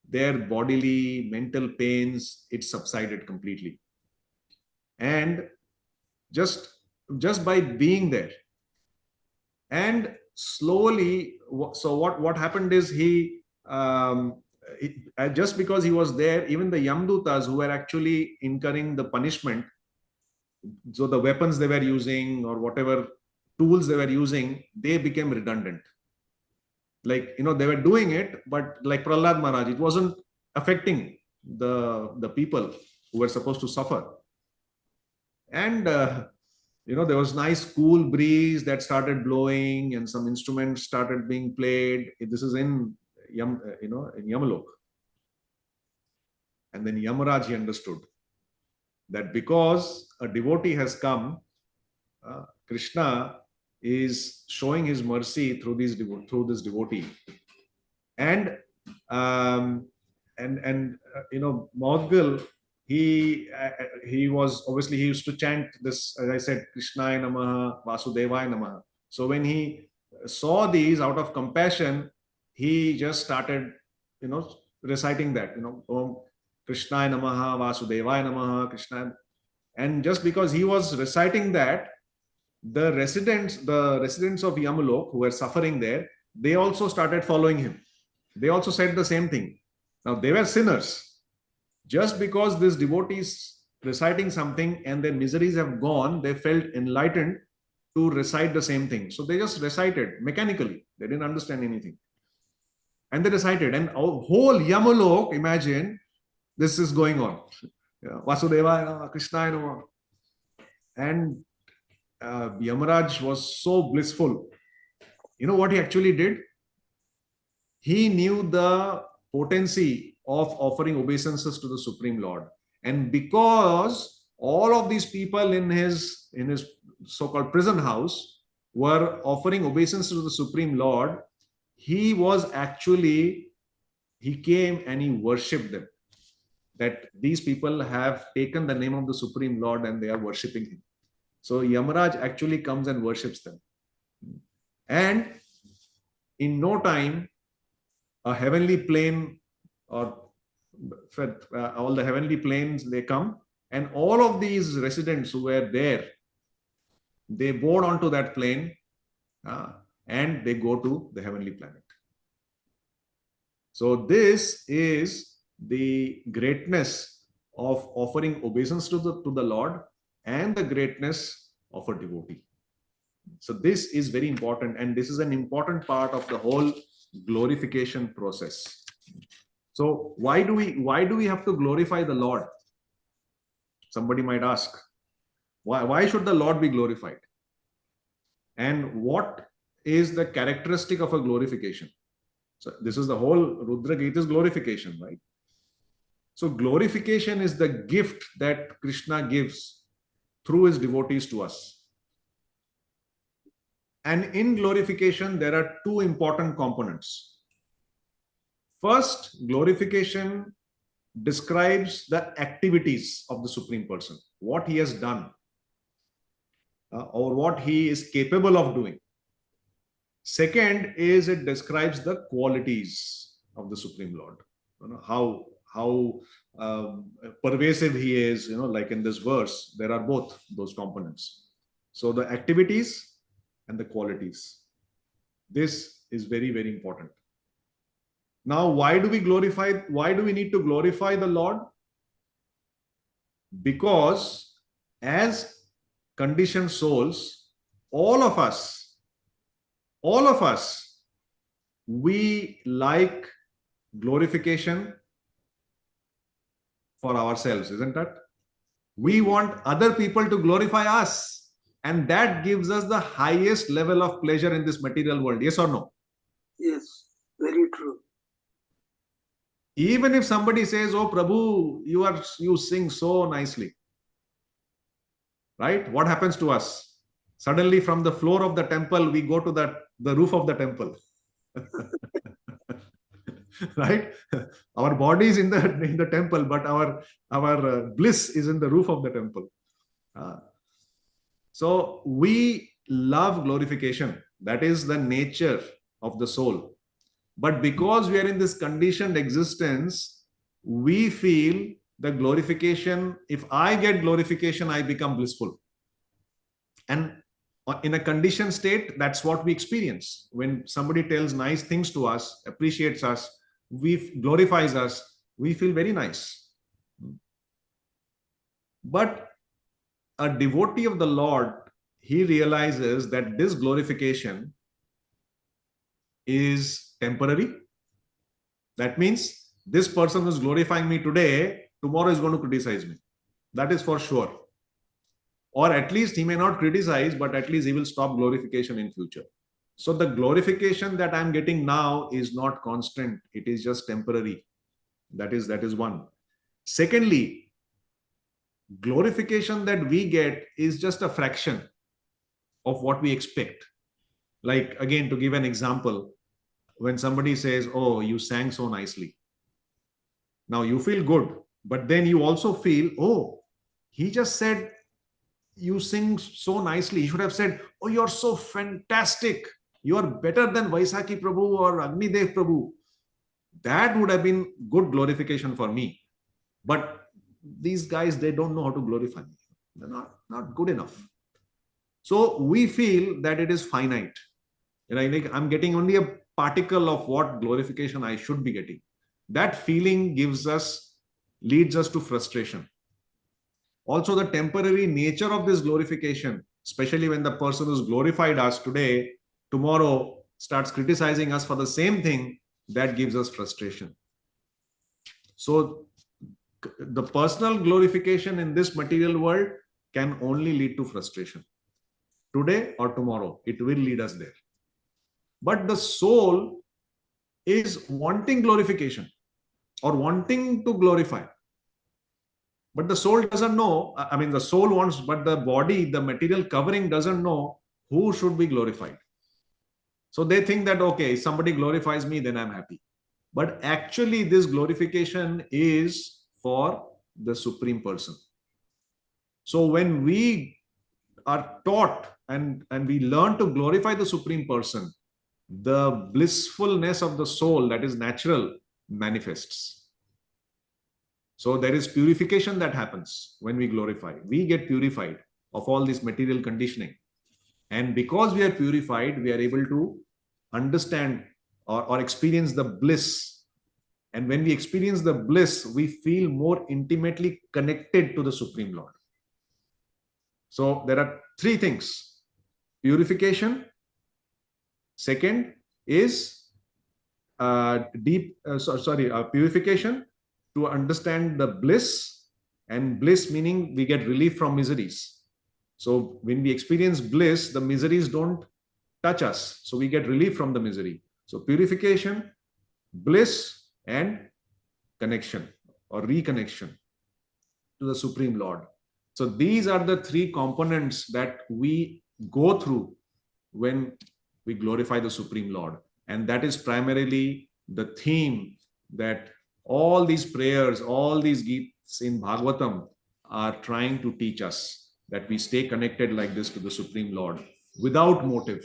Their bodily, mental pains, it subsided completely. And just by being there. And slowly, so what happened is just because he was there, even the Yamdutas who were actually incurring the punishment, so the weapons they were using or whatever tools they were using, they became redundant. Like, they were doing it, but like Prahlad Maharaj, it wasn't affecting the people who were supposed to suffer. And, there was nice cool breeze that started blowing and some instruments started being played. This is in Yamalok. And then Yamaraj, he understood that because a devotee has come, Krishna is showing his mercy through this devotee. And Maudgal, he used to chant this, as I said, Krishnaya Namaha, Vasudevaya Namaha. So when he saw these, out of compassion, he just started, reciting that, Om Krishnaya Namaha, Vasudevaya Namaha, Krishna. And just because he was reciting that, the residents of Yamalok who were suffering there, they also started following him. They also said the same thing. Now they were sinners. Just because this devotee is reciting something and their miseries have gone, they felt enlightened to recite the same thing. So they just recited mechanically. They didn't understand anything. And they recited. And whole Yamalok, imagine, this is going on. Vasudevaya, Krishnaya. And Yamaraj was so blissful. You know what he actually did? He knew the potency of offering obeisances to the Supreme Lord. And because all of these people in his so-called prison house were offering obeisances to the Supreme Lord, he came and he worshipped them. That these people have taken the name of the Supreme Lord and they are worshipping him. So Yamaraj actually comes and worships them. And in no time, a heavenly plane, or all the heavenly planes, they come, and all of these residents who were there, they board onto that plane and they go to the heavenly planet. So this is the greatness of offering obeisance to the Lord and the greatness of a devotee. So this is very important, and this is an important part of the whole glorification process. So why do we have to glorify the Lord? Somebody might ask, why should the Lord be glorified? And what is the characteristic of a glorification? So this is the whole Rudra Gita's glorification, right? So glorification is the gift that Krishna gives through his devotees to us. And in glorification, there are two important components. First, glorification describes the activities of the Supreme Person, what he has done, or what he is capable of doing. Second is it describes the qualities of the Supreme Lord. How pervasive he is, like in this verse, there are both those components. So the activities and the qualities. This is very, very important. Now, why do we need to glorify the Lord? Because as conditioned souls, all of us, we like glorification for ourselves, isn't it? We want other people to glorify us, and that gives us the highest level of pleasure in this material world. Yes or no? Yes, very true. Even if somebody says, "Oh Prabhu, you sing so nicely," right? What happens to us? Suddenly from the floor of the temple, we go to the roof of the temple. Right? Our body is in the temple, but our bliss is in the roof of the temple. So we love glorification. That is the nature of the soul. But because we are in this conditioned existence, we feel the glorification. If I get glorification, I become blissful. And in a conditioned state, that's what we experience. When somebody tells nice things to us, appreciates us, glorifies us, we feel very nice. But a devotee of the Lord, he realizes that this glorification is temporary. That means this person who's glorifying me today, tomorrow is going to criticize me. That is for sure. Or at least he may not criticize, but at least he will stop glorification in future. So the glorification that I'm getting now is not constant. It is just temporary. That is one. Secondly, glorification that we get is just a fraction of what we expect. Like, again, to give an example, when somebody says, "Oh, you sang so nicely." Now you feel good, but then you also feel, "Oh, he just said you sing so nicely." He should have said, "Oh, you're so fantastic. You are better than Vaisakhi Prabhu or Agnidev Prabhu." That would have been good glorification for me. But these guys, they don't know how to glorify me. They're not good enough. So we feel that it is finite. I'm getting only a particle of what glorification I should be getting. That feeling leads us to frustration. Also, the temporary nature of this glorification, especially when the person who's glorified us today, tomorrow starts criticizing us for the same thing, that gives us frustration. So the personal glorification in this material world can only lead to frustration. Today or tomorrow, it will lead us there. But the soul is wanting glorification or wanting to glorify. But the soul doesn't know. The soul wants, but the body, the material covering doesn't know who should be glorified. So they think that, okay, if somebody glorifies me, then I'm happy. But actually, this glorification is for the Supreme Person. So when we are taught and we learn to glorify the Supreme Person, the blissfulness of the soul that is natural manifests. So there is purification that happens when we glorify. We get purified of all this material conditioning. And because we are purified, we are able to understand or experience the bliss. And when we experience the bliss, we feel more intimately connected to the Supreme Lord. So there are three things: purification. Second is purification to understand the bliss, and bliss meaning we get relief from miseries. So when we experience bliss, the miseries don't touch us. So we get relief from the misery. So purification, bliss, and connection or reconnection to the Supreme Lord. So these are the three components that we go through when we glorify the Supreme Lord. And that is primarily the theme that all these prayers, all these Gits in Bhagavatam are trying to teach us, that we stay connected like this to the Supreme Lord without motive,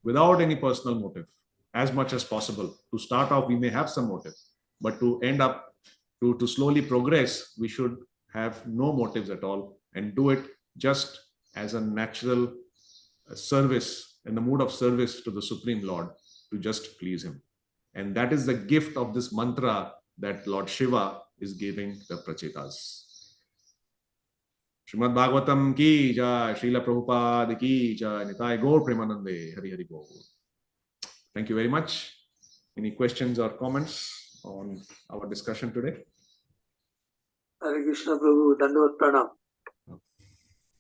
without any personal motive, as much as possible. To start off, we may have some motive, but to end up, to slowly progress, we should have no motives at all and do it just as a natural service, in the mood of service to the Supreme Lord, to just please him. And that is the gift of this mantra that Lord Shiva is giving the Prachetas. Srimad Bhagavatam ki jai, Srila Prabhupada ki jai, Nitai Gaur Premanande, Hari Hari Bol. Thank you very much. Any questions or comments on our discussion today? Hare Krishna Prabhu, Dandavat Pranam.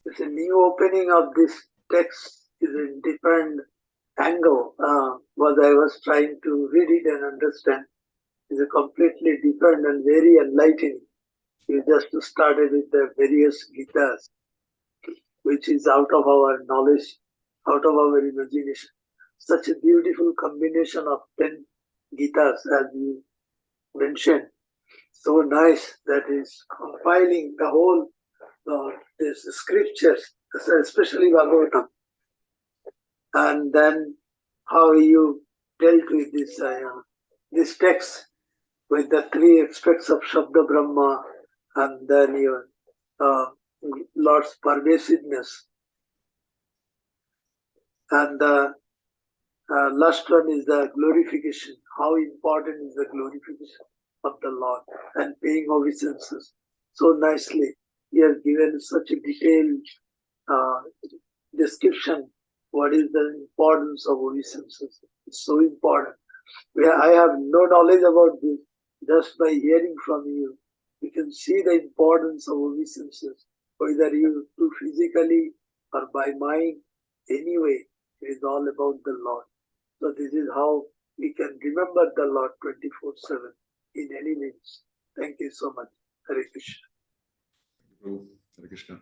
It's a new opening of this text is a different angle. What I was trying to read it and understand is a completely different and very enlightening. You just started with the various Gitas, which is out of our knowledge, out of our imagination. Such a beautiful combination of 10 Gitas, as you mentioned. So nice that is compiling the whole these scriptures, especially Bhagavatam. And then how you dealt with this text with the three aspects of Shabda Brahma, and then your Lord's pervasiveness. And the last one is the glorification. How important is the glorification of the Lord and paying obeisances. So nicely, he has given such a detailed description. What is the importance of obeisances? It's so important. I have no knowledge about this. Just by hearing from you, you can see the importance of obeisances, whether you do physically or by mind. Anyway, it is all about the Lord. So this is how we can remember the Lord 24/7 in any means. Thank you so much. Hare Krishna. Hare Krishna.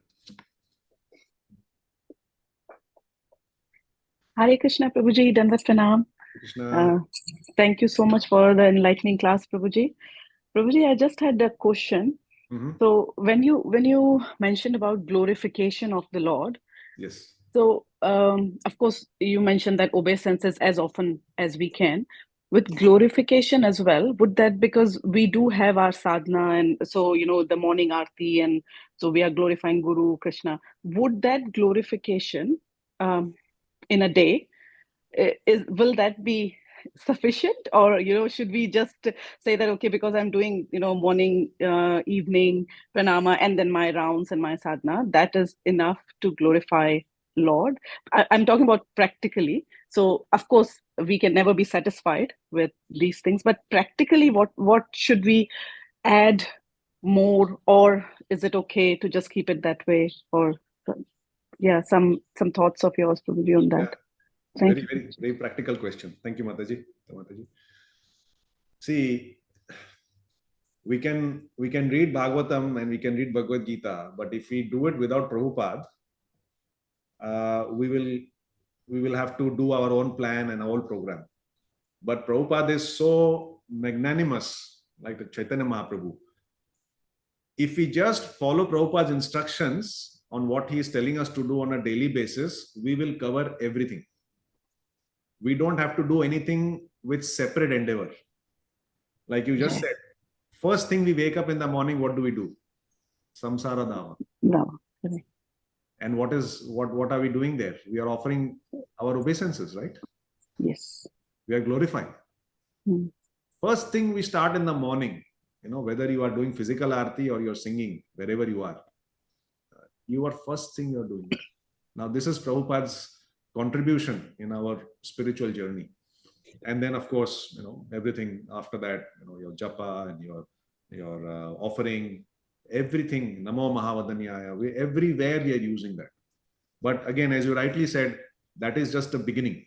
Hare Krishna, Prabhuji, Dandavat Pranam. Krishna. Thank you so much for the enlightening class, Prabhuji. Prabhuji, I just had a question. So when you mentioned about glorification of the Lord, Yes. so of course you mentioned that obeisances as often as we can. With glorification as well, would that, because we do have our sadhana, and so the morning aarti, and so we are glorifying Guru Krishna, would that glorification in a day, will that be sufficient, or should we just say that, okay, because I'm doing morning, evening pranama, and then my rounds and my sadhana, that is enough to glorify Lord? I'm talking about practically. So of course we can never be satisfied with these things, but practically what should we add more, or is it okay to just keep it that way? Or some thoughts of yours, probably, on that. Yeah. Very practical question. Thank you, Mataji. See, we can read Bhagavatam and we can read Bhagavad Gita, but if we do it without Prabhupada, we we will have to do our own plan and our own program. But Prabhupada is so magnanimous, like the Chaitanya Mahaprabhu. If we just follow Prabhupada's instructions on what he is telling us to do on a daily basis, we will cover everything. We don't have to do anything with separate endeavor. Like you just said, first thing we wake up in the morning, what do we do? Samsara Dava. No. Correct. And what are we doing there? We are offering our obeisances, right? Yes. We are glorifying. First thing we start in the morning, whether you are doing physical arati or you're singing, wherever you are first thing you're doing. Now, this is Prabhupada's contribution in our spiritual journey. And then, of course, everything after that, your japa and your offering, everything, Namo Mahavadanyaya, everywhere we are using that. But again, as you rightly said, that is just the beginning.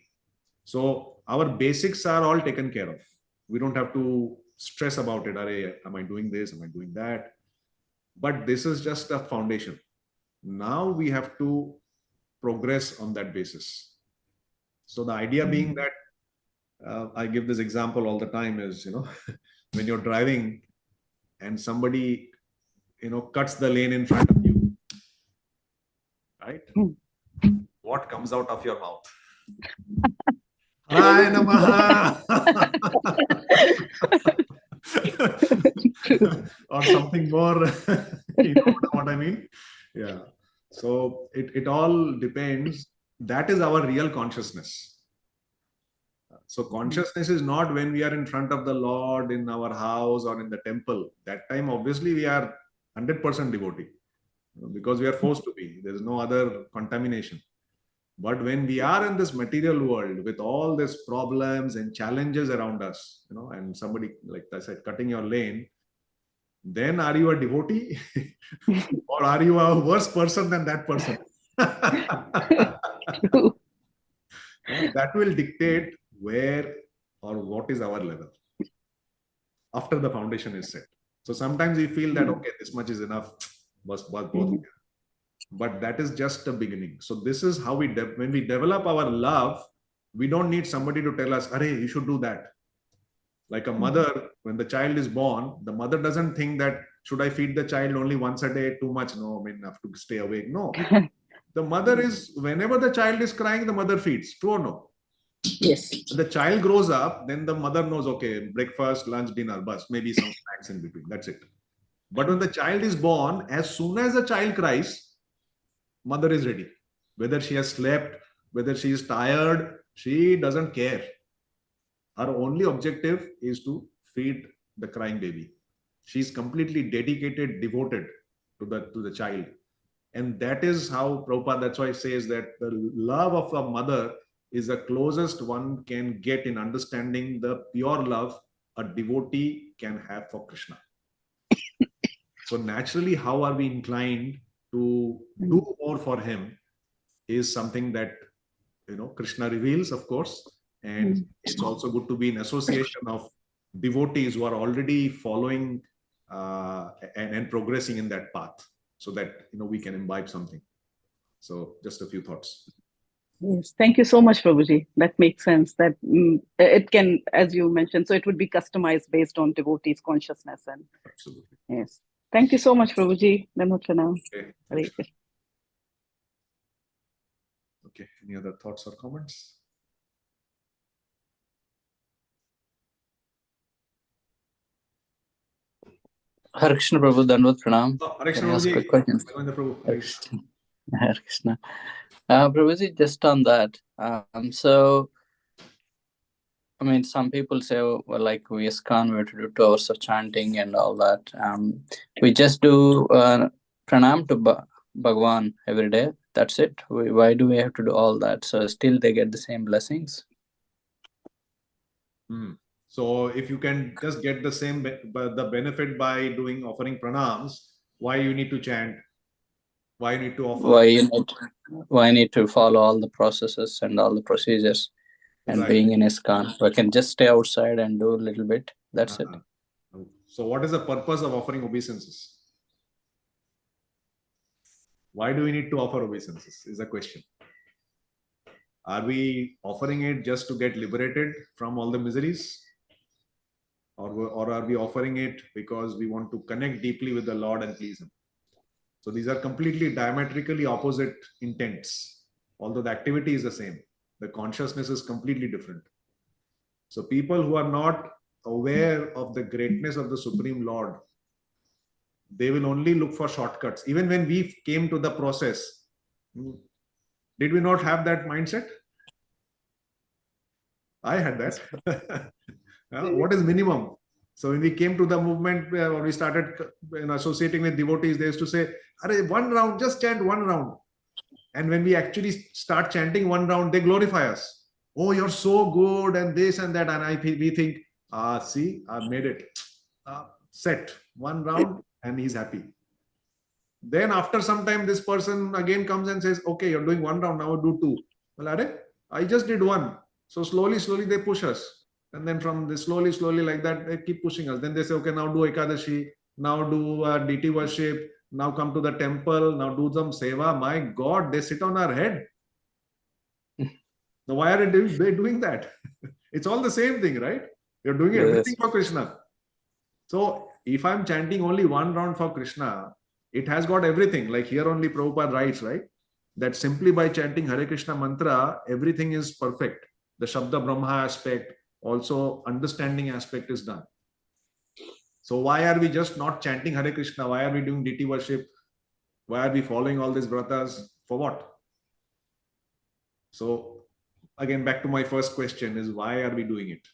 So our basics are all taken care of. We don't have to stress about it. Am I doing this? Am I doing that? But this is just a foundation. Now we have to progress on that basis. So the idea being that I give this example all the time is, when you're driving and somebody, cuts the lane in front of you, right? What comes out of your mouth? Hi Namaha! Or something more, you know what I mean? Yeah. So it all depends. That is our real consciousness. So consciousness is not when we are in front of the Lord in our house or in the temple. That time, obviously, we are 100% devotee because we are forced to be. There is no other contamination. But when we are in this material world with all these problems and challenges around us, and somebody, like I said, cutting your lane, then are you a devotee or are you a worse person than that person? That will dictate where or what is our level after the foundation is set. So sometimes we feel that, okay, this much is enough, but that is just the beginning. So this is how when we develop our love, we don't need somebody to tell us, "Arey, you should do that." Like a mother, when the child is born, the mother doesn't think that, should I feed the child only once a day? Too much? No, I mean, I have to stay awake. No. The mother is, whenever the child is crying, the mother feeds. True or no? Yes. When the child grows up, then the mother knows, okay, breakfast, lunch, dinner, bus, maybe some snacks in between. That's it. But when the child is born, as soon as the child cries, mother is ready. Whether she has slept, whether she is tired, she doesn't care. Her only objective is to feed the crying baby. She's completely dedicated, devoted to the child. And that is how Prabhupada, that's why he says that the love of a mother is the closest one can get in understanding the pure love a devotee can have for Krishna. So naturally, how are we inclined to do more for him is something that, Krishna reveals, of course. And it's also good to be in association of devotees who are already following and progressing in that path, so that we can imbibe something. So just a few thoughts. Yes, thank you so much, Prabhuji. That makes sense. That it can, as you mentioned, so it would be customized based on devotees' consciousness. And absolutely. Yes, thank you so much, Prabhuji. Okay. Okay. Any other thoughts or comments? Hare Krishna Prabhu, Dandavat Pranam. Hare Can I ask Krishna, quick questions? Hare Krishna. Prabhuji, just on that. So, I mean, some people say, well, like we ISKCON, we have to do 2 hours of chanting and all that. We just do pranam to Bhagwan every day. That's it. Why do we have to do all that? So still they get the same blessings. So if you can just get the same the benefit by offering pranams, why you need to chant? Why you need to offer? Why need to follow all the processes and all the procedures? And being in ISKCON, so I can just stay outside and do a little bit. That's it. So what is the purpose of offering obeisances? Why do we need to offer obeisances is a question. Are we offering it just to get liberated from all the miseries? Or are we offering it because we want to connect deeply with the Lord and please Him? So these are completely diametrically opposite intents. Although the activity is the same, the consciousness is completely different. So people who are not aware of the greatness of the Supreme Lord, they will only look for shortcuts. Even when we came to the process, did we not have that mindset? I had that. What is minimum? So when we came to the movement, we started associating with devotees, they used to say, one round, just chant one round. And when we actually start chanting one round, they glorify us. Oh, you're so good and this and that. And we think, see, I made it. Set one round and he's happy. Then after some time, this person again comes and says, okay, you're doing one round, now do two. Well, I just did one. So slowly they push us. And then from the slowly like that, they keep pushing us. Then they say, okay, now do Ekadashi, now do deity worship, now come to the temple, now do some seva. My God, they sit on our head. Now, why are they doing that? It's all the same thing, right? You're doing everything for Krishna. So if I'm chanting only one round for Krishna, it has got everything. Like here only Prabhupada writes, right? That simply by chanting Hare Krishna mantra, everything is perfect. The Shabda Brahma aspect, also understanding aspect is done. So why are we just not chanting Hare Krishna? Why are we doing deity worship? Why are we following all these vratas? For what? So again, back to my first question is, why are we doing it?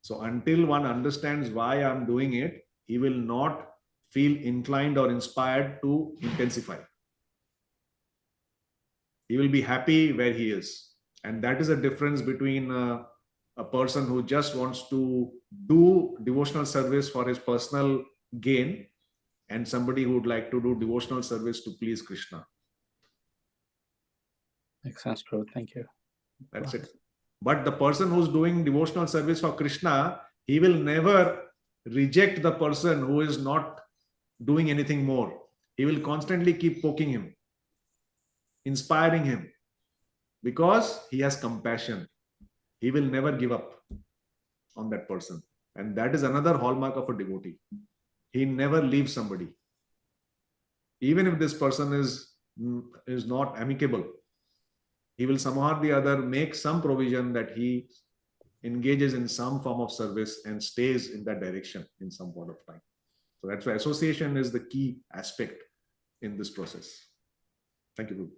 So until one understands why I'm doing it, he will not feel inclined or inspired to intensify. He will be happy where he is. And that is a difference between a person who just wants to do devotional service for his personal gain and somebody who would like to do devotional service to please Krishna. Makes sense, Prabhu. Thank you. That's it. But the person who's doing devotional service for Krishna, he will never reject the person who is not doing anything more. He will constantly keep poking him, inspiring him, because he has compassion. He will never give up on that person. And that is another hallmark of a devotee. He never leaves somebody. Even if this person is not amicable, he will somehow or the other make some provision that he engages in some form of service and stays in that direction in some point of time. So that's why association is the key aspect in this process. Thank you, Guru.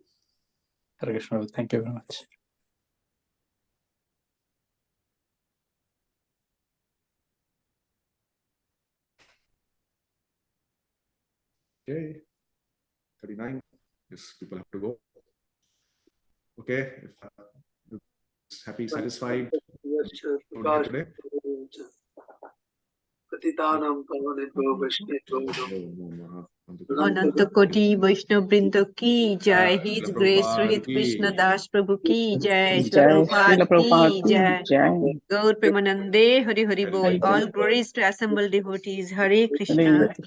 Hare Krishna. Thank you very much. Okay. 39. Yes, people have to go. Okay. If happy, satisfied today. अनंत कोटि वैष्णव वृंद की जय। His grace Suhit Krishna दास प्रभु की जय। Jai Srila Prabhupada की Prabhupada ki जय। Jai. गौर प्रेमानंदे हरि हरि बोल। Hare All glories to assembled devotees. Hare Krishna. Hare Krishna.